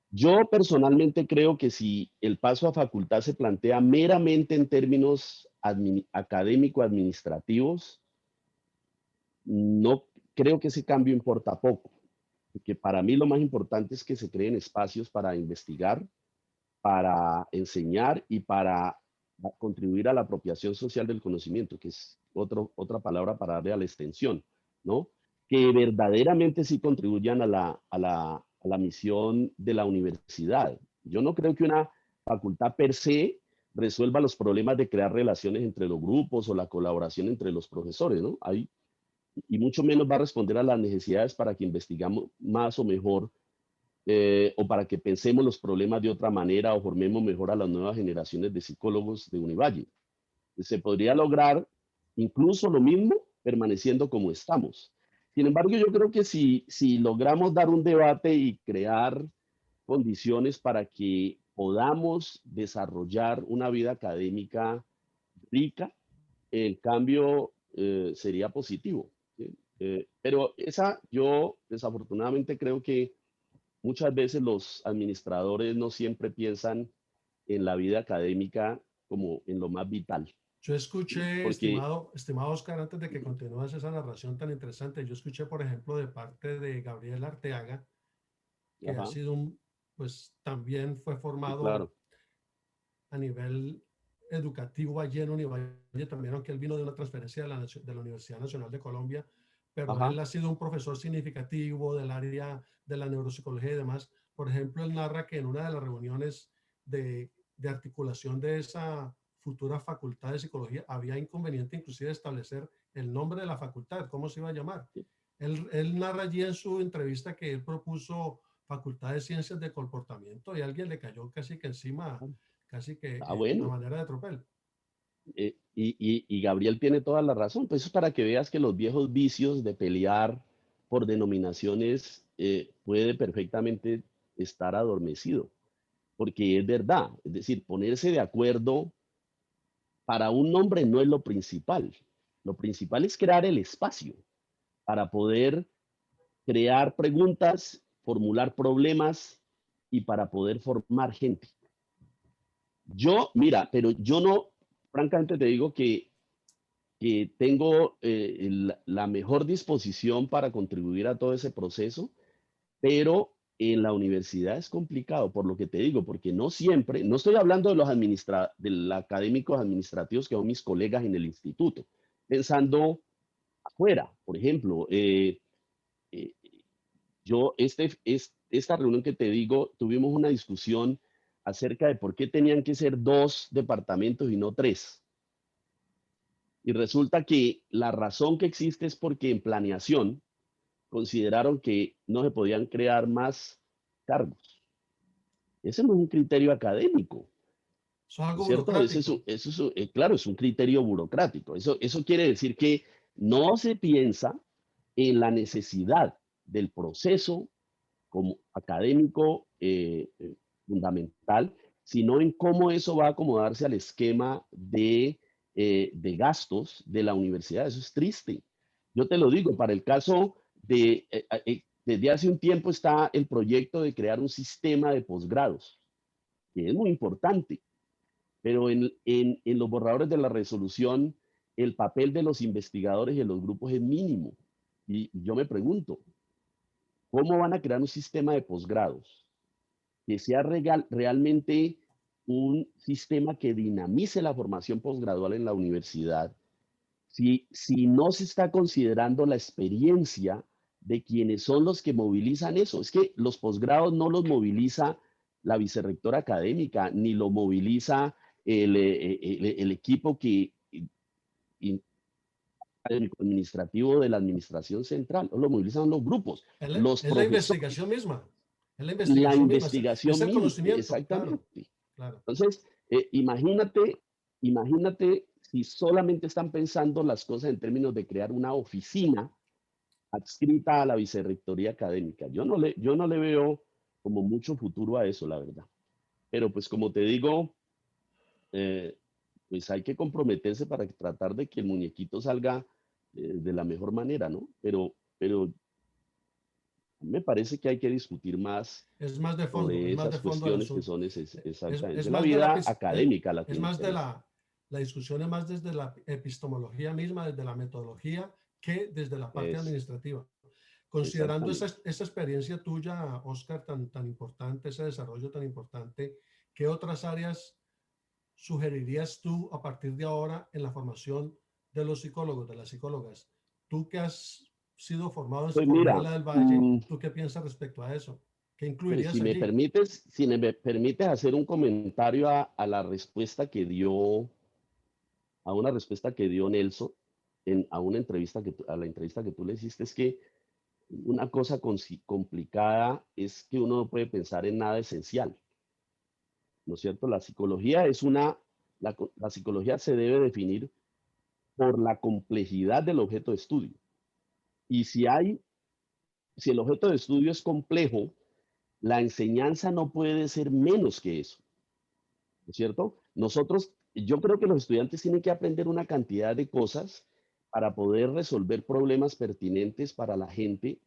Yo personalmente creo que si el paso a facultad se plantea meramente en términos académico-administrativos, no creo que ese cambio importa poco, porque para mí lo más importante es que se creen espacios para investigar, para enseñar y para contribuir a la apropiación social del conocimiento, que es otra palabra para darle a la extensión, ¿no? Que verdaderamente sí contribuyan a la misión de la universidad. Yo no creo que una facultad per se resuelva los problemas de crear relaciones entre los grupos o la colaboración entre los profesores, ¿no? Hay y mucho menos va a responder a las necesidades para que investigamos más o mejor o para que pensemos los problemas de otra manera o formemos mejor a las nuevas generaciones de psicólogos de Univalle. Se podría lograr incluso lo mismo permaneciendo como estamos. Sin embargo, yo creo que si logramos dar un debate y crear condiciones para que podamos desarrollar una vida académica rica, el cambio sería positivo. ¿Sí? Pero yo desafortunadamente creo que muchas veces los administradores no siempre piensan en la vida académica como en lo más vital. Yo escuché, Porque, estimado Oscar, antes de que continúes esa narración tan interesante, yo escuché, por ejemplo, de parte de Gabriel Arteaga, que ha ajá, sido pues también fue sí, formado claro, a nivel educativo allí en Univalle, también aunque él vino de una transferencia de la Universidad Nacional de Colombia, pero él ajá, ha sido un profesor significativo del área de la neuropsicología y demás. Por ejemplo, él narra que en una de las reuniones de articulación de esa futura facultad de psicología había inconveniente inclusive de establecer el nombre de la facultad, cómo se iba a llamar. sí, Él narra allí en su entrevista que él propuso Facultad de Ciencias de Comportamiento y alguien le cayó casi que encima, claro. casi que a Bueno. manera de tropel. Y Gabriel tiene toda la razón. Pues eso es para que veas que los viejos vicios de pelear por denominaciones puede perfectamente estar adormecido, porque es verdad. Es decir, ponerse de acuerdo para un nombre no es lo principal. Lo principal es crear el espacio para poder crear preguntas, formular problemas y para poder formar gente. Mira, pero yo no, francamente te digo que tengo la mejor disposición para contribuir a todo ese proceso, pero en la universidad es complicado, por lo que te digo, porque no siempre, no estoy hablando de de los académicos administrativos que son mis colegas en el instituto, pensando afuera, por ejemplo, eh, esta reunión que te digo, tuvimos una discusión acerca de por qué tenían que ser dos departamentos y no tres. Y resulta que la razón que existe es porque en planeación consideraron que no se podían crear más cargos. Ese no es un criterio académico, Eso es ¿no es algo cierto? burocrático. Claro, es un criterio burocrático. Eso quiere decir que no se piensa en la necesidad del proceso como académico fundamental, sino en cómo eso va a acomodarse al esquema de gastos de la universidad. Eso es triste. Yo te lo digo, para el caso desde hace un tiempo está el proyecto de crear un sistema de posgrados, que es muy importante, pero en los borradores de la resolución, el papel de los investigadores y de los grupos es mínimo. Y yo me pregunto, ¿cómo van a crear un sistema de posgrados que sea realmente un sistema que dinamice la formación posgradual en la universidad si no se está considerando la experiencia de quienes son los que movilizan eso? Es que los posgrados no los moviliza la vicerrectora académica, ni lo moviliza el equipo administrativo de la administración central, lo movilizan los grupos, los Es la profesores, investigación misma. Es la la investigación misma. Es investigación el misma, conocimiento, claro, exactamente. claro. Entonces, imagínate si solamente están pensando las cosas en términos de crear una oficina adscrita a la vicerrectoría académica. Yo no le veo como mucho futuro a eso, la verdad. Pero pues como te digo, eh, pues hay que comprometerse para tratar de que el muñequito salga de la mejor manera, ¿no? Pero me parece que hay que discutir más Es sobre más de esas fondo el cuestiones que asunto. son exactamente Es la más de la, vida académica la que es me más de interesa. la discusión es más desde la epistemología misma, desde la metodología, que desde la parte Es administrativa. Considerando exactamente. esa experiencia tuya, Oscar, tan importante, ese desarrollo tan importante, ¿qué otras áreas sugerirías tú a partir de ahora en la formación de los psicólogos, de las psicólogas? Tú que has sido formado en Pues psicología en mira, la del Valle, ¿tú qué piensas respecto a eso? ¿Qué pues incluirías allí? si me permites hacer un comentario a la respuesta que dio, a una respuesta que dio Nelson a una entrevista a la entrevista que tú le hiciste, es que una cosa complicada es que uno no puede pensar en nada esencial, ¿no es cierto? La psicología se debe definir por la complejidad del objeto de estudio. Y si el objeto de estudio es complejo, la enseñanza no puede ser menos que eso, ¿no es cierto? Nosotros yo creo que los estudiantes tienen que aprender una cantidad de cosas para poder resolver problemas pertinentes para la gente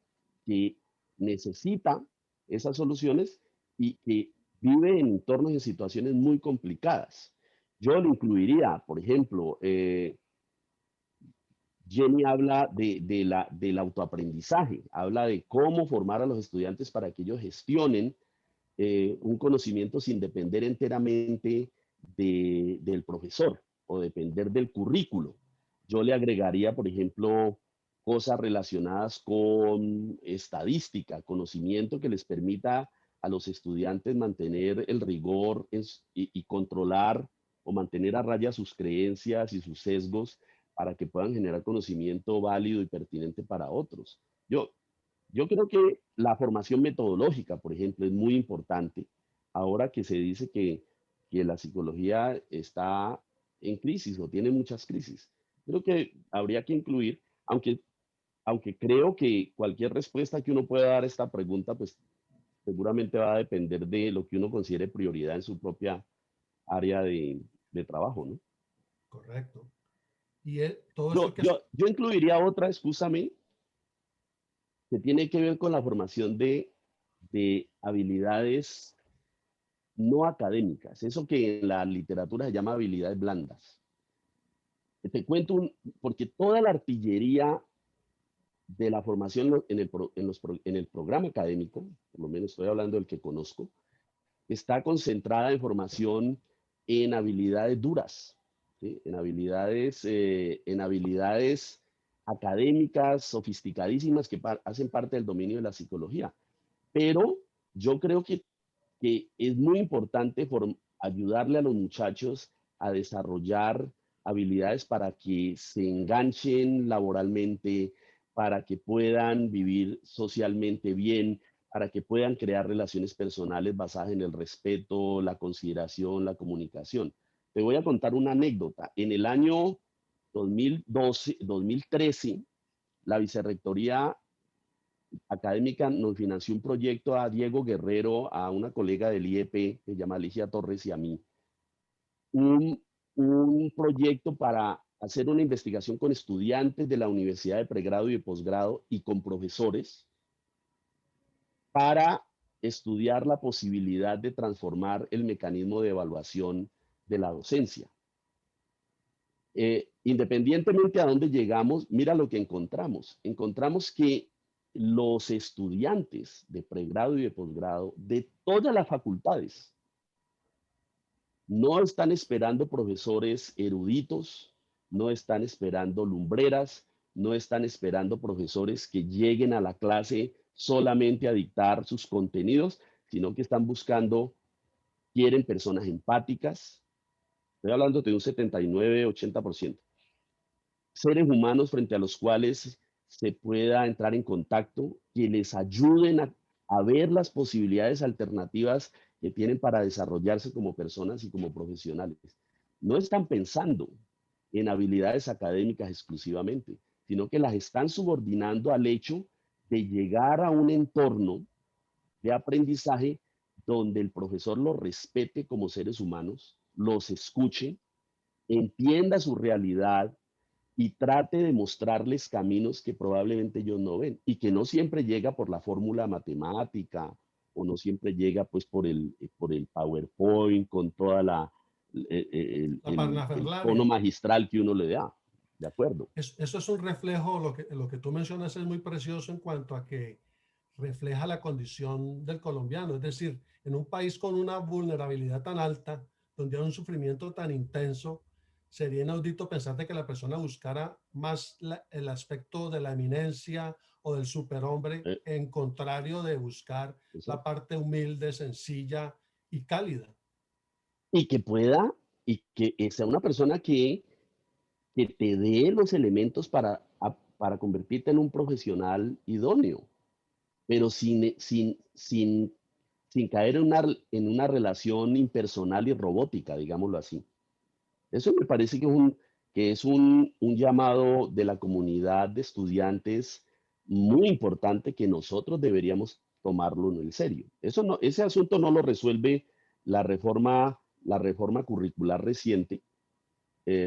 que necesita esas soluciones y que vive en entornos y situaciones muy complicadas. Yo lo incluiría, por ejemplo, Jenny habla del autoaprendizaje, habla de cómo formar a los estudiantes para que ellos gestionen un conocimiento sin depender enteramente del profesor o depender del currículo. Yo le agregaría, por ejemplo, cosas relacionadas con estadística, conocimiento que les permita a los estudiantes mantener el rigor y controlar o mantener a raya sus creencias y sus sesgos para que puedan generar conocimiento válido y pertinente para otros. Yo, yo creo que la formación metodológica, por ejemplo, es muy importante. Ahora que se dice que la psicología está en crisis o tiene muchas crisis, creo que habría que incluir, aunque creo que cualquier respuesta que uno pueda dar a esta pregunta, pues seguramente va a depender de lo que uno considere prioridad en su propia área de trabajo, ¿no? Correcto. Y todo esto Yo, que... yo, yo incluiría otra, excúsame, que tiene que ver con la formación de habilidades no académicas, eso que en la literatura se llama habilidades blandas. Te cuento porque toda la artillería de la formación en el programa académico, por lo menos estoy hablando del que conozco, está concentrada en formación en habilidades duras, ¿sí? En habilidades académicas sofisticadísimas que hacen parte del dominio de la psicología. Pero yo creo que es muy importante ayudarle a los muchachos a desarrollar habilidades para que se enganchen laboralmente, para que puedan vivir socialmente bien, para que puedan crear relaciones personales basadas en el respeto, la consideración, la comunicación. Te voy a contar una anécdota. En el año 2013, la Vicerrectoría académica nos financió un proyecto a Diego Guerrero, a una colega del IEP, que se llama Alicia Torres, y a mí, un, un proyecto para hacer una investigación con estudiantes de la Universidad de Pregrado y de Posgrado y con profesores para estudiar la posibilidad de transformar el mecanismo de evaluación de la docencia. Independientemente a dónde llegamos, mira lo que encontramos. Encontramos que los estudiantes de pregrado y de posgrado de todas las facultades no están esperando profesores eruditos, no están esperando lumbreras, no están esperando profesores que lleguen a la clase solamente a dictar sus contenidos, sino que están buscando, quieren personas empáticas. Estoy hablando de un 79-80%. Seres humanos frente a los cuales se pueda entrar en contacto, que les ayuden a ver las posibilidades alternativas que tienen para desarrollarse como personas y como profesionales. No están pensando en habilidades académicas exclusivamente, sino que las están subordinando al hecho de llegar a un entorno de aprendizaje donde el profesor los respete como seres humanos, los escuche, entienda su realidad y trate de mostrarles caminos que probablemente ellos no ven y que no siempre llega por la fórmula matemática o no siempre llega pues por el PowerPoint con toda La el tono parnafernalia. magistral que uno le da. ¿De acuerdo? Eso es un reflejo, lo que tú mencionas es muy precioso en cuanto a que refleja la condición del colombiano. Es decir, en un país con una vulnerabilidad tan alta, donde hay un sufrimiento tan intenso, sería inaudito pensar de que la persona buscara más el aspecto de la eminencia o del superhombre, Eh, en contrario de buscar la parte humilde, sencilla y cálida. y que pueda, y que sea una persona que te dé los elementos para convertirte en un profesional idóneo, pero sin caer en una relación impersonal y robótica, digámoslo así. Eso me parece que es un llamado de la comunidad de estudiantes muy importante que nosotros deberíamos tomarlo en serio. Eso no, ese asunto no lo resuelve la reforma curricular reciente,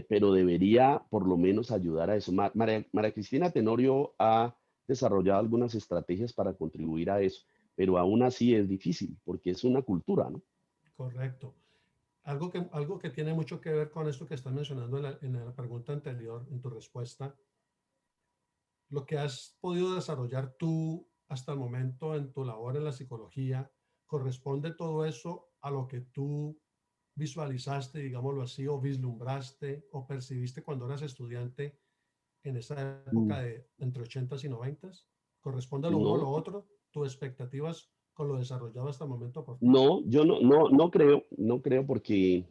pero debería por lo menos ayudar a eso. María Cristina Tenorio ha desarrollado algunas estrategias para contribuir a eso, pero aún así es difícil porque es una cultura, ¿no? Correcto. Algo que tiene mucho que ver con esto que estás mencionando en la pregunta anterior, en tu respuesta, lo que has podido desarrollar tú hasta el momento en tu labor en la psicología, ¿corresponde todo eso a lo que tú visualizaste, digámoslo así, o vislumbraste o percibiste cuando eras estudiante en esa época Mm. de entre 80s y 90s? ¿Corresponde lo uno a No, lo otro? ¿Tus expectativas con lo desarrollado hasta el momento por ti? no, yo no creo porque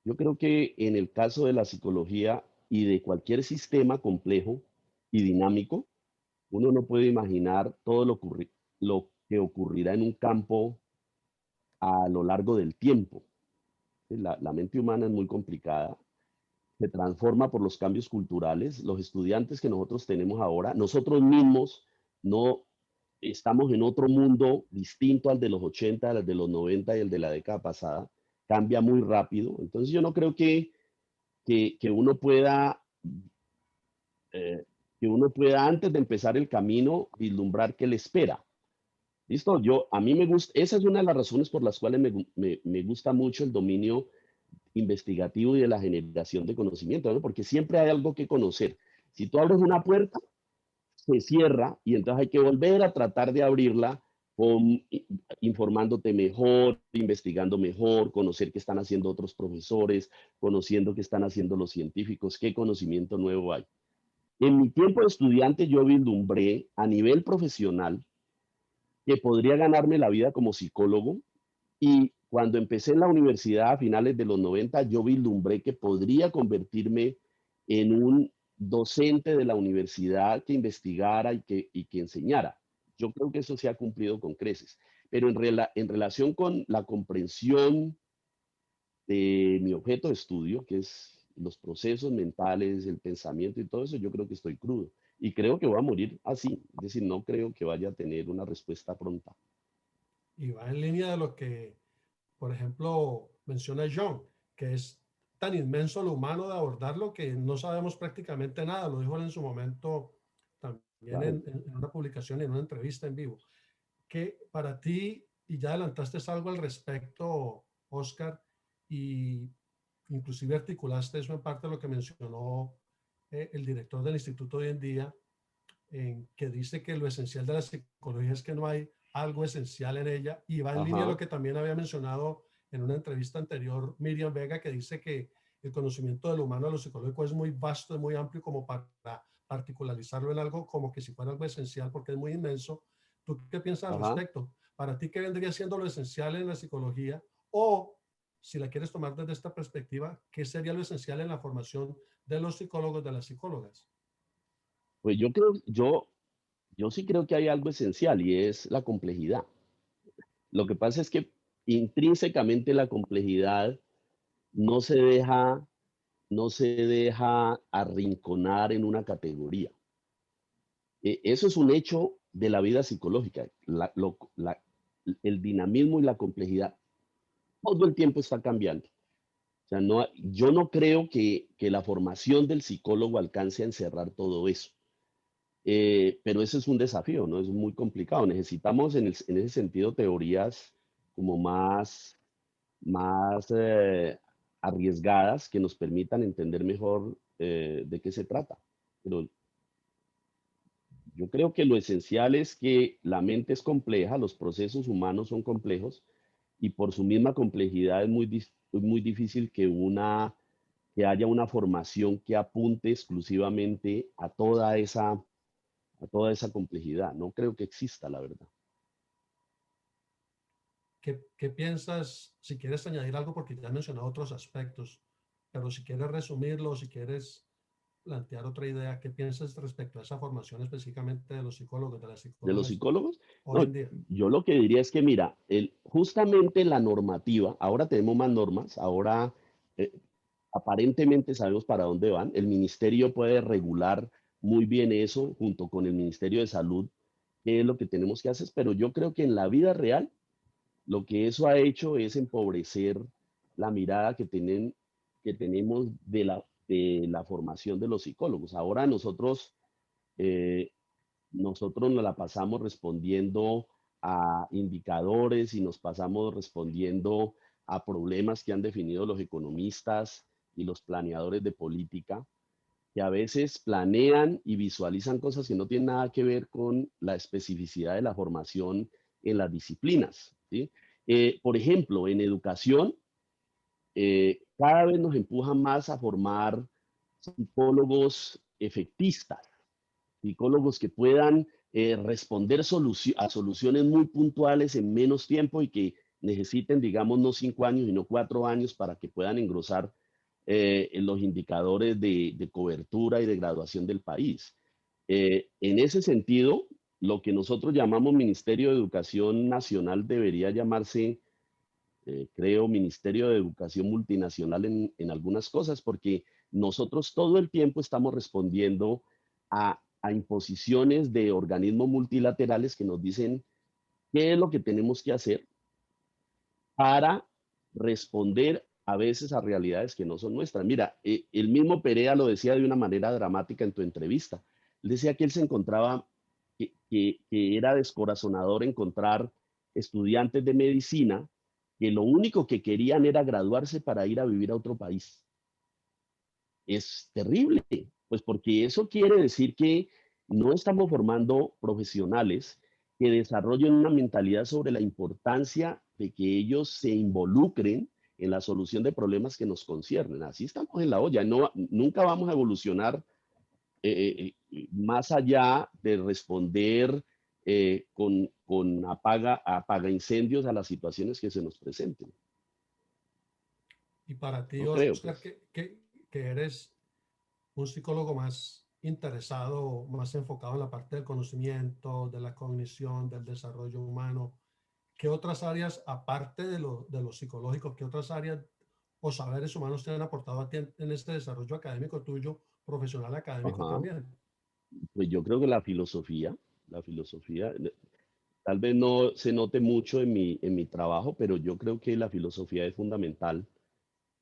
yo creo que en el caso de la psicología y de cualquier sistema complejo y dinámico, uno no puede imaginar todo lo que ocurrirá en un campo a lo largo del tiempo. La mente humana es muy complicada, se transforma por los cambios culturales. Los estudiantes que nosotros tenemos ahora, nosotros mismos no estamos en otro mundo distinto al de los 80, al de los 90 y el de la década pasada. Cambia muy rápido. Entonces yo no creo que uno pueda eh, antes de empezar el camino vislumbrar qué le espera. ¿Listo? A mí me gusta, esa es una de las razones por las cuales me gusta mucho el dominio investigativo y de la generación de conocimiento, ¿no? Porque siempre hay algo que conocer. Si tú abres una puerta, se cierra y entonces hay que volver a tratar de abrirla con, informándote mejor, investigando mejor, conocer qué están haciendo otros profesores, conociendo qué están haciendo los científicos, qué conocimiento nuevo hay. En mi tiempo de estudiante yo vislumbré a nivel profesional que podría ganarme la vida como psicólogo y cuando empecé en la universidad a finales de los 90, yo vislumbré que podría convertirme en un docente de la universidad que investigara y que enseñara. Yo creo que eso se ha cumplido con creces. Pero en relación con la comprensión de mi objeto de estudio, que es los procesos mentales, el pensamiento y todo eso, yo creo que estoy crudo. Y creo que voy a morir así. Es decir, no creo que vaya a tener una respuesta pronta. Y va en línea de lo que, por ejemplo, menciona John, que es tan inmenso lo humano de abordarlo que no sabemos prácticamente nada. Lo dijo él en su momento también Claro. en una publicación, en una entrevista en vivo. Que para ti, y ya adelantaste algo al respecto, Oscar, y inclusive articulaste eso en parte de lo que mencionó el director del instituto hoy en día, en que dice que lo esencial de la psicología es que no hay algo esencial en ella, y va en línea lo Ajá, que también había mencionado en una entrevista anterior Miriam Vega, que dice que el conocimiento del humano, de lo psicológico, es muy vasto, es muy amplio como para particularizarlo en algo como que si fuera algo esencial, porque es muy inmenso. ¿Tú qué piensas al ajá. respecto? Para ti, ¿qué vendría siendo lo esencial en la psicología? O, si la quieres tomar desde esta perspectiva, ¿qué sería lo esencial en la formación de los psicólogos, de las psicólogas? Pues yo sí creo que hay algo esencial y es la complejidad. Lo que pasa es que intrínsecamente la complejidad no se deja, no se deja arrinconar en una categoría. Eso es un hecho de la vida psicológica. El dinamismo y la complejidad todo el tiempo está cambiando. O sea, yo no creo que la formación del psicólogo alcance a encerrar todo eso. Pero ese es un desafío, ¿no? Es muy complicado. Necesitamos en ese sentido teorías como más arriesgadas que nos permitan entender mejor de qué se trata. Pero yo creo que lo esencial es que la mente es compleja, los procesos humanos son complejos y por su misma complejidad es muy difícil que haya una formación que apunte exclusivamente a toda esa complejidad. No creo que exista, la verdad. ¿Qué piensas, si quieres añadir algo, porque ya has mencionado otros aspectos, pero si quieres resumirlo, si quieres plantear otra idea, ¿qué piensas respecto a esa formación específicamente de los psicólogos, de las De los psicólogas psicólogos, hoy no, en día? yo lo que diría es que, mira, justamente la normativa, ahora tenemos más normas, ahora eh, aparentemente sabemos para dónde van. El ministerio puede regular muy bien eso junto con el Ministerio de Salud, qué es lo que tenemos que hacer, pero yo creo que en la vida real lo que eso ha hecho es empobrecer la mirada que tenemos de la formación de los psicólogos. Ahora eh, nosotros nos la pasamos respondiendo a indicadores y nos pasamos respondiendo a problemas que han definido los economistas y los planeadores de política, que a veces planean y visualizan cosas que no tienen nada que ver con la especificidad de la formación en las disciplinas, ¿sí? Por ejemplo, en educación, cada vez nos empujan más a formar psicólogos efectistas, psicólogos que puedan responder a soluciones muy puntuales en menos tiempo y que necesiten, digamos, no 5 años, sino 4 años para que puedan engrosar en los indicadores de cobertura y de graduación del país. En ese sentido, lo que nosotros llamamos Ministerio de Educación Nacional debería llamarse, creo, Ministerio de Educación Multinacional en algunas cosas, porque nosotros todo el tiempo estamos respondiendo a imposiciones de organismos multilaterales que nos dicen qué es lo que tenemos que hacer para responder a veces a realidades que no son nuestras. Mira, el mismo Perea lo decía de una manera dramática en tu entrevista. Él decía que él se encontraba, que era descorazonador encontrar estudiantes de medicina que lo único que querían era graduarse para ir a vivir a otro país. Es terrible, pues porque eso quiere decir que no estamos formando profesionales que desarrollen una mentalidad sobre la importancia de que ellos se involucren en la solución de problemas que nos conciernen. Así estamos en la olla, no, nunca vamos a evolucionar más allá de responder con apaga incendios a las situaciones que se nos presenten. Y para ti, No creo, Oscar, pues. que eres un psicólogo más interesado, más enfocado en la parte del conocimiento, de la cognición, del desarrollo humano, ¿qué otras áreas, aparte de lo psicológico, qué otras áreas o saberes humanos te han aportado a ti en este desarrollo académico tuyo, profesional académico Ajá. también? Pues yo creo que la filosofía, tal vez no se note mucho en mi trabajo, pero yo creo que la filosofía es fundamental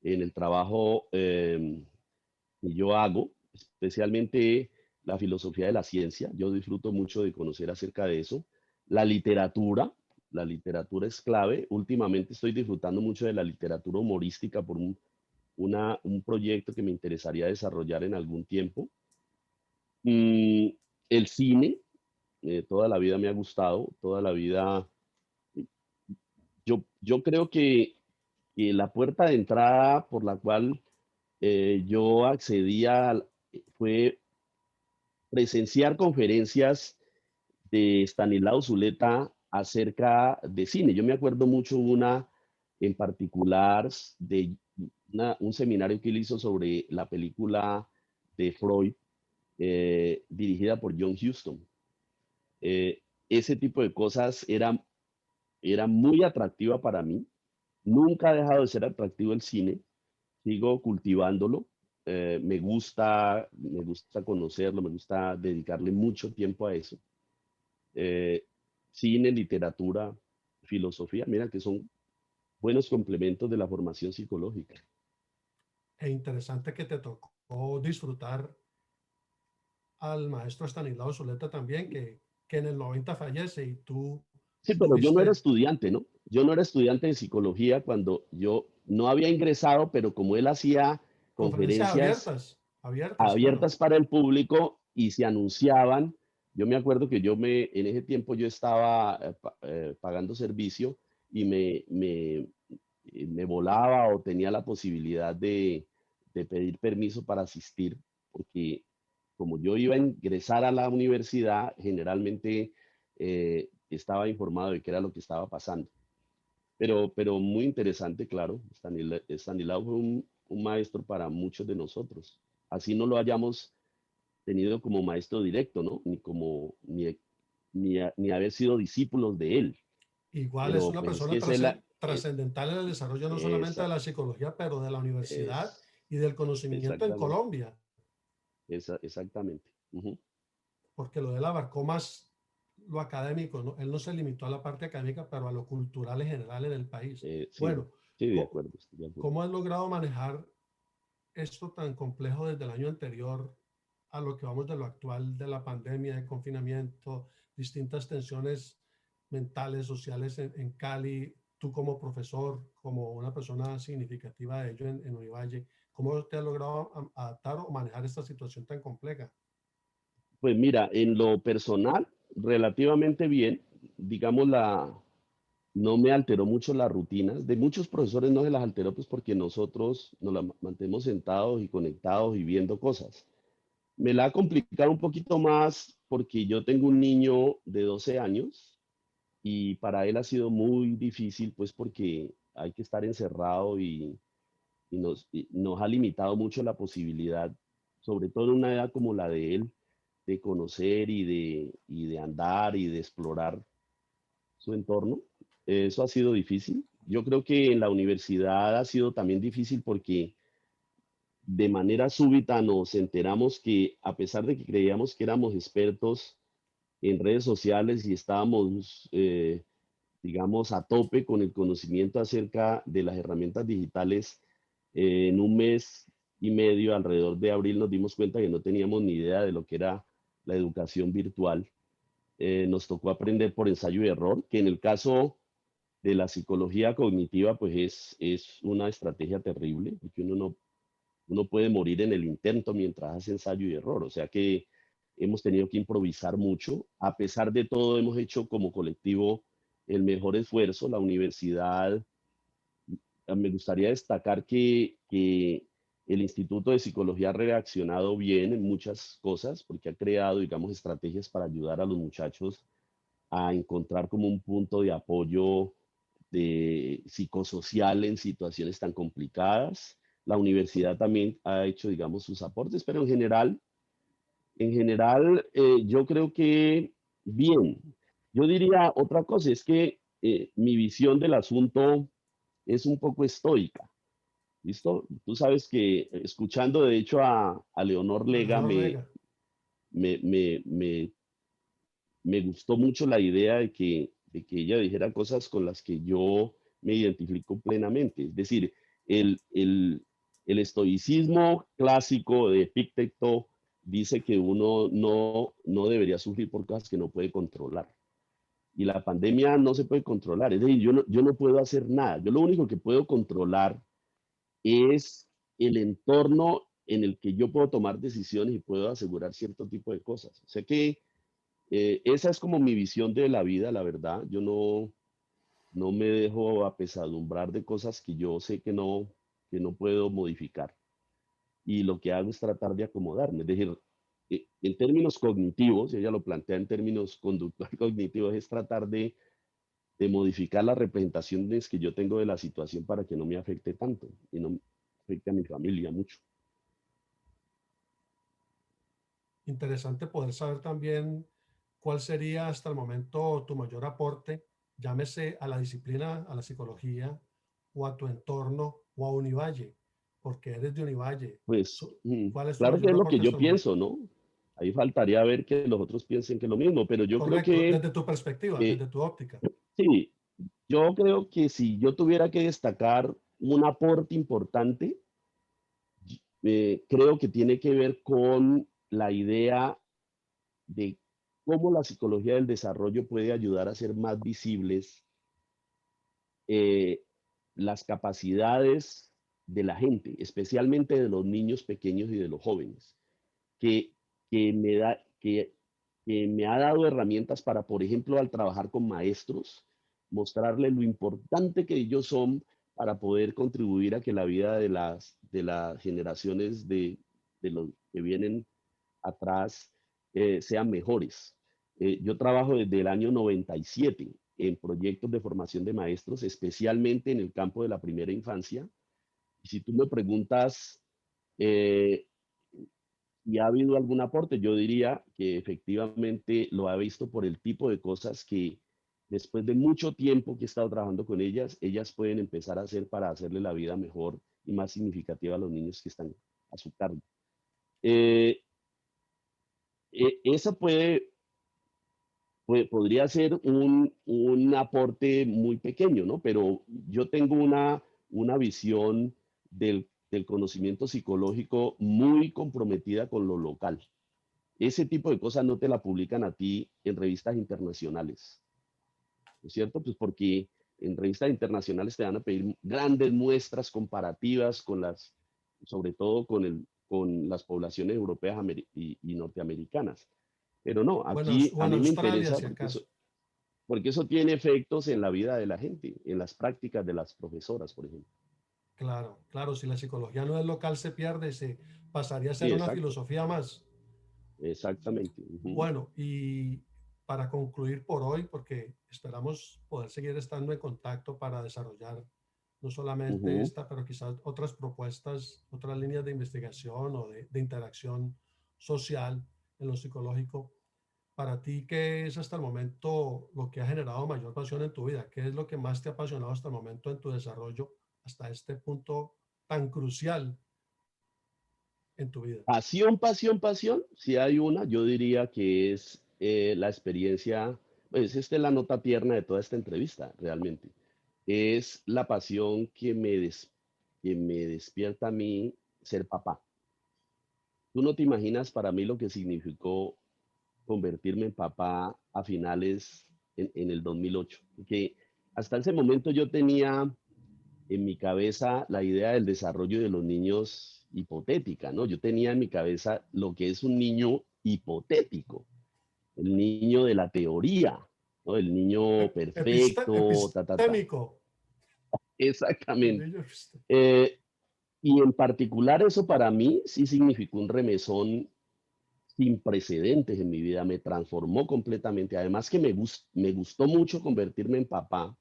en el trabajo que yo hago, especialmente la filosofía de la ciencia. Yo disfruto mucho de conocer acerca de eso. La literatura, la literatura es clave. Últimamente estoy disfrutando mucho de la literatura humorística por un proyecto que me interesaría desarrollar en algún tiempo. Mm, el cine, toda la vida me ha gustado, toda la vida. Yo creo que la puerta de entrada por la cual yo accedía fue presenciar conferencias de Stanislao Zuleta acerca de cine. Yo me acuerdo mucho una en particular de un seminario que él hizo sobre la película de Freud, dirigida por John Huston. Ese tipo de cosas era muy atractiva para mí. Nunca ha dejado de ser atractivo el cine. Sigo cultivándolo. Me gusta conocerlo, me gusta dedicarle mucho tiempo a eso. Eh, cine, literatura, filosofía, mira que son buenos complementos de la formación psicológica. E interesante que te tocó disfrutar al maestro Stanislao Zuleta también, que en el 90 fallece y tú Sí, pero yo no era tuviste estudiante, ¿no? Yo no era estudiante de psicología cuando yo no había ingresado, pero como él hacía conferencias conferencias abiertas, claro. abiertas para el público y se anunciaban. Yo me acuerdo que en ese tiempo yo estaba pagando servicio y me volaba o tenía la posibilidad de pedir permiso para asistir, porque como yo iba a ingresar a la universidad, generalmente estaba informado de qué era lo que estaba pasando. Pero muy interesante, claro. Stanislao fue un maestro para muchos de nosotros. Así no lo hayamos tenido como maestro directo, ¿no? Ni haber sido discípulos de él. Igual es Pero una pues es persona que esa es la, trascendental en el desarrollo no solamente de esa, la psicología, pero de la universidad es, y del conocimiento en exactamente, Colombia, exactamente. Ujú. porque lo de él abarcó más lo académico, ¿no? Él no se limitó a la parte académica, pero a lo cultural en general en el país. Sí, Bueno, sí, de acuerdo, estoy de acuerdo. ¿cómo has logrado manejar esto tan complejo desde el año anterior a lo que vamos de lo actual de la pandemia, de confinamiento, distintas tensiones mentales, sociales en Cali, tú como profesor, como una persona significativa de ello en Univalle, ¿cómo te has logrado adaptar o manejar esta situación tan compleja? Pues mira, en lo personal, relativamente bien, digamos, no me alteró mucho las rutinas. De muchos profesores no se las alteró, pues porque nosotros nos la mantenemos sentados y conectados y viendo cosas. Me la ha complicado un poquito más porque yo tengo un niño de 12 años y para él ha sido muy difícil, pues porque hay que estar encerrado y nos ha limitado mucho la posibilidad, sobre todo en una edad como la de él, de conocer y de andar y de explorar su entorno. Eso ha sido difícil. Yo creo que en la universidad ha sido también difícil porque de manera súbita nos enteramos que a pesar de que creíamos que éramos expertos en redes sociales y estábamos, digamos, a tope con el conocimiento acerca de las herramientas digitales, en un mes y medio, alrededor de abril, nos dimos cuenta que no teníamos ni idea de lo que era la educación virtual. Nos tocó aprender por ensayo y error, que en el caso de la psicología cognitiva, pues es una estrategia terrible, porque uno puede morir en el intento mientras hace ensayo y error. O sea que hemos tenido que improvisar mucho. A pesar de todo, hemos hecho como colectivo el mejor esfuerzo. La universidad, me gustaría destacar que el Instituto de Psicología ha reaccionado bien en muchas cosas, porque ha creado, digamos, estrategias para ayudar a los muchachos a encontrar como un punto de apoyo de psicosocial en situaciones tan complicadas. La universidad también ha hecho, digamos, sus aportes, pero en general, yo creo que bien. Yo diría otra cosa, es que mi visión del asunto es un poco estoica. ¿Listo? Tú sabes que escuchando de hecho a Leonor A Lega Leonor Lega. me, me, me, me gustó mucho la idea de que ella dijera cosas con las que yo me identifico plenamente. Es decir, el, el, el estoicismo clásico de Epicteto dice que uno no debería sufrir por cosas que no puede controlar. Y la pandemia no se puede controlar. Es decir, yo no puedo hacer nada. Yo lo único que puedo controlar es el entorno en el que yo puedo tomar decisiones y puedo asegurar cierto tipo de cosas. O sea que esa es como mi visión de la vida, la verdad. Yo no me dejo apesadumbrar de cosas que yo sé que no puedo modificar. Y lo que hago es tratar de acomodarme. Es decir, en términos cognitivos, ella lo plantea en términos conductual cognitivos, es tratar de modificar las representaciones que yo tengo de la situación para que no me afecte tanto y no afecte a mi familia mucho. Interesante poder saber también cuál sería hasta el momento tu mayor aporte, llámese a la disciplina, a la psicología, o a tu entorno, o a Univalle, porque eres de Univalle. Pues ¿Cuál es tu claro que es mayor lo que aporte yo hasta el momento? pienso, ¿no? Ahí faltaría ver que los otros piensen que es lo mismo, pero yo creo Correcto, que desde tu perspectiva, eh, desde tu óptica. sí, yo creo que si yo tuviera que destacar un aporte importante, creo que tiene que ver con la idea de cómo la psicología del desarrollo puede ayudar a hacer más visibles eh, las capacidades de la gente, especialmente de los niños pequeños y de los jóvenes, que, que me ha dado herramientas para, por ejemplo, al trabajar con maestros, mostrarles lo importante que ellos son para poder contribuir a que la vida de las generaciones de los que vienen atrás sean mejores. Yo trabajo desde el año 97 en proyectos de formación de maestros, especialmente en el campo de la primera infancia. Y si tú me preguntas eh, si ha habido algún aporte, yo diría que efectivamente lo ha visto por el tipo de cosas que después de mucho tiempo que he estado trabajando con ellas pueden empezar a hacer para hacerle la vida mejor y más significativa a los niños que están a su cargo. Eh, Eso podría ser un aporte muy pequeño, ¿no? Pero yo tengo una visión del del conocimiento psicológico muy comprometida con lo local. Ese tipo de cosas no te la publican a ti en revistas internacionales, ¿no es cierto? Pues porque en revistas internacionales te van a pedir grandes muestras comparativas con las, sobre todo con las poblaciones europeas y norteamericanas. Pero no, Bueno, aquí o a en mí me Australia, interesa si acaso. porque eso tiene efectos en la vida de la gente, en las prácticas de las profesoras, por ejemplo. Claro, claro, si la psicología no es local se pierde, se pasaría a Sí, ser una exacto, filosofía más. exactamente. Ujú, Bueno, y para concluir por hoy, porque esperamos poder seguir estando en contacto para desarrollar no solamente ujú. esta, pero quizás otras propuestas, otras líneas de investigación o de interacción social en lo psicológico. Para ti, ¿qué es hasta el momento lo que ha generado mayor pasión en tu vida? ¿Qué es lo que más te ha apasionado hasta el momento en tu desarrollo, hasta este punto tan crucial en tu vida? Pasión, pasión, pasión, si hay una, yo diría que es la experiencia, pues esta es la nota tierna de toda esta entrevista, realmente. Es la pasión que me despierta a mí ser papá. Tú no te imaginas para mí lo que significó convertirme en papá a finales en el 2008, que hasta ese momento yo tenía en mi cabeza la idea del desarrollo de los niños hipotética, ¿no? Yo tenía en mi cabeza lo que es un niño hipotético, el niño de la teoría, ¿no? El niño perfecto, ta, ta, ta. Epistémico. El Exactamente. niño epistémico. Eh, y en particular eso para mí sí significó un remesón sin precedentes en mi vida, me transformó completamente. Además que me gustó mucho convertirme en papá,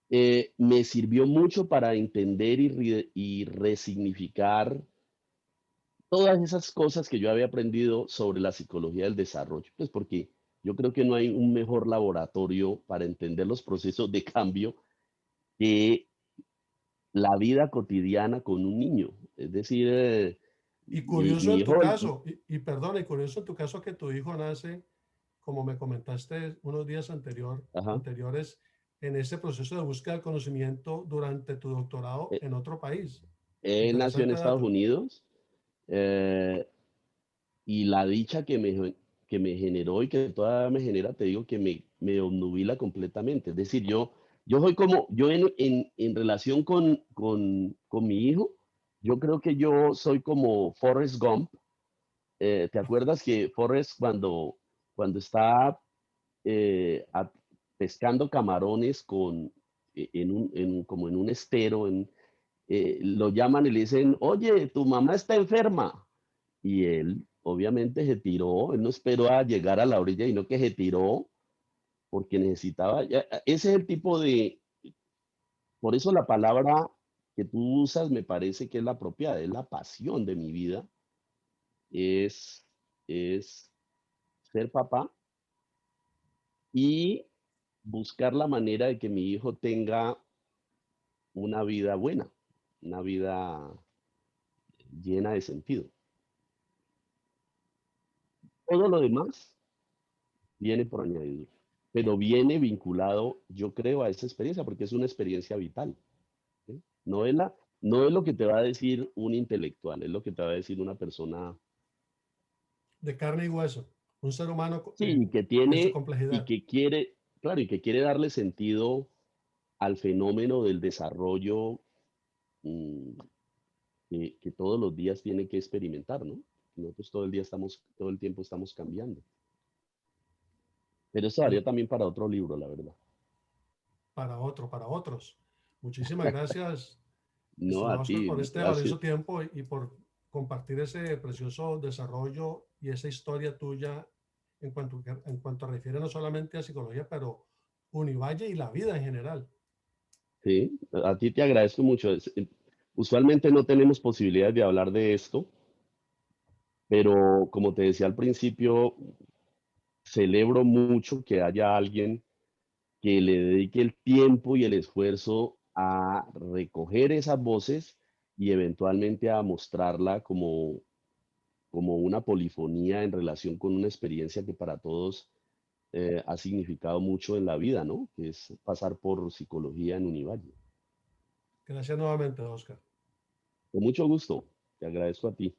me sirvió mucho para entender y resignificar todas esas cosas que yo había aprendido sobre la psicología del desarrollo, pues porque yo creo que no hay un mejor laboratorio para entender los procesos de cambio que la vida cotidiana con un niño. Es decir, Y curioso mi en tu hijo, caso, y perdona, y curioso en tu caso que tu hijo nace, como me comentaste unos días ajá, anteriores, en ese proceso de búsqueda del conocimiento durante tu doctorado eh, en otro país. él nació en Interesante Estados dato. Unidos, eh, y la dicha que me generó y que todavía me genera, te digo que me obnubila completamente. Es decir, yo soy como, yo en relación con mi hijo, yo creo que yo soy como Forrest Gump. ¿Te acuerdas que Forrest cuando está eh, a- pescando camarones como en un estero, lo llaman y le dicen, oye, tu mamá está enferma? Y él obviamente se tiró, él no esperó a llegar a la orilla, sino que se tiró porque necesitaba, ese es el tipo por eso la palabra que tú usas me parece que es la apropiada, es la pasión de mi vida, es, es ser papá y buscar la manera de que mi hijo tenga una vida buena, una vida llena de sentido. Todo lo demás viene por añadidura, pero viene vinculado, yo creo, a esa experiencia, porque es una experiencia vital. ¿Sí? No es lo que te va a decir un intelectual, es lo que te va a decir una persona, De carne y hueso, un ser humano sí, que en su tiene y complejidad. que quiere, claro, y que quiere darle sentido al fenómeno del desarrollo, mm, que todos los días tiene que experimentar, ¿no? Nosotros todo el tiempo estamos cambiando. Pero eso Bueno, daría también para otro libro, la verdad. para otros. Muchísimas gracias, No, a estimado Oscar, ti, por este ha sido- valioso tiempo y por compartir ese precioso desarrollo y esa historia tuya en cuanto refiere no solamente a psicología, pero Univalle y la vida en general. sí, a ti te agradezco mucho. Usualmente no tenemos posibilidad de hablar de esto, pero como te decía al principio, celebro mucho que haya alguien que le dedique el tiempo y el esfuerzo a recoger esas voces y eventualmente a mostrarla como una polifonía en relación con una experiencia que para todos ha significado mucho en la vida, ¿no? Que es pasar por psicología en Univalle. Gracias nuevamente, Oscar. Con mucho gusto. Te agradezco a ti.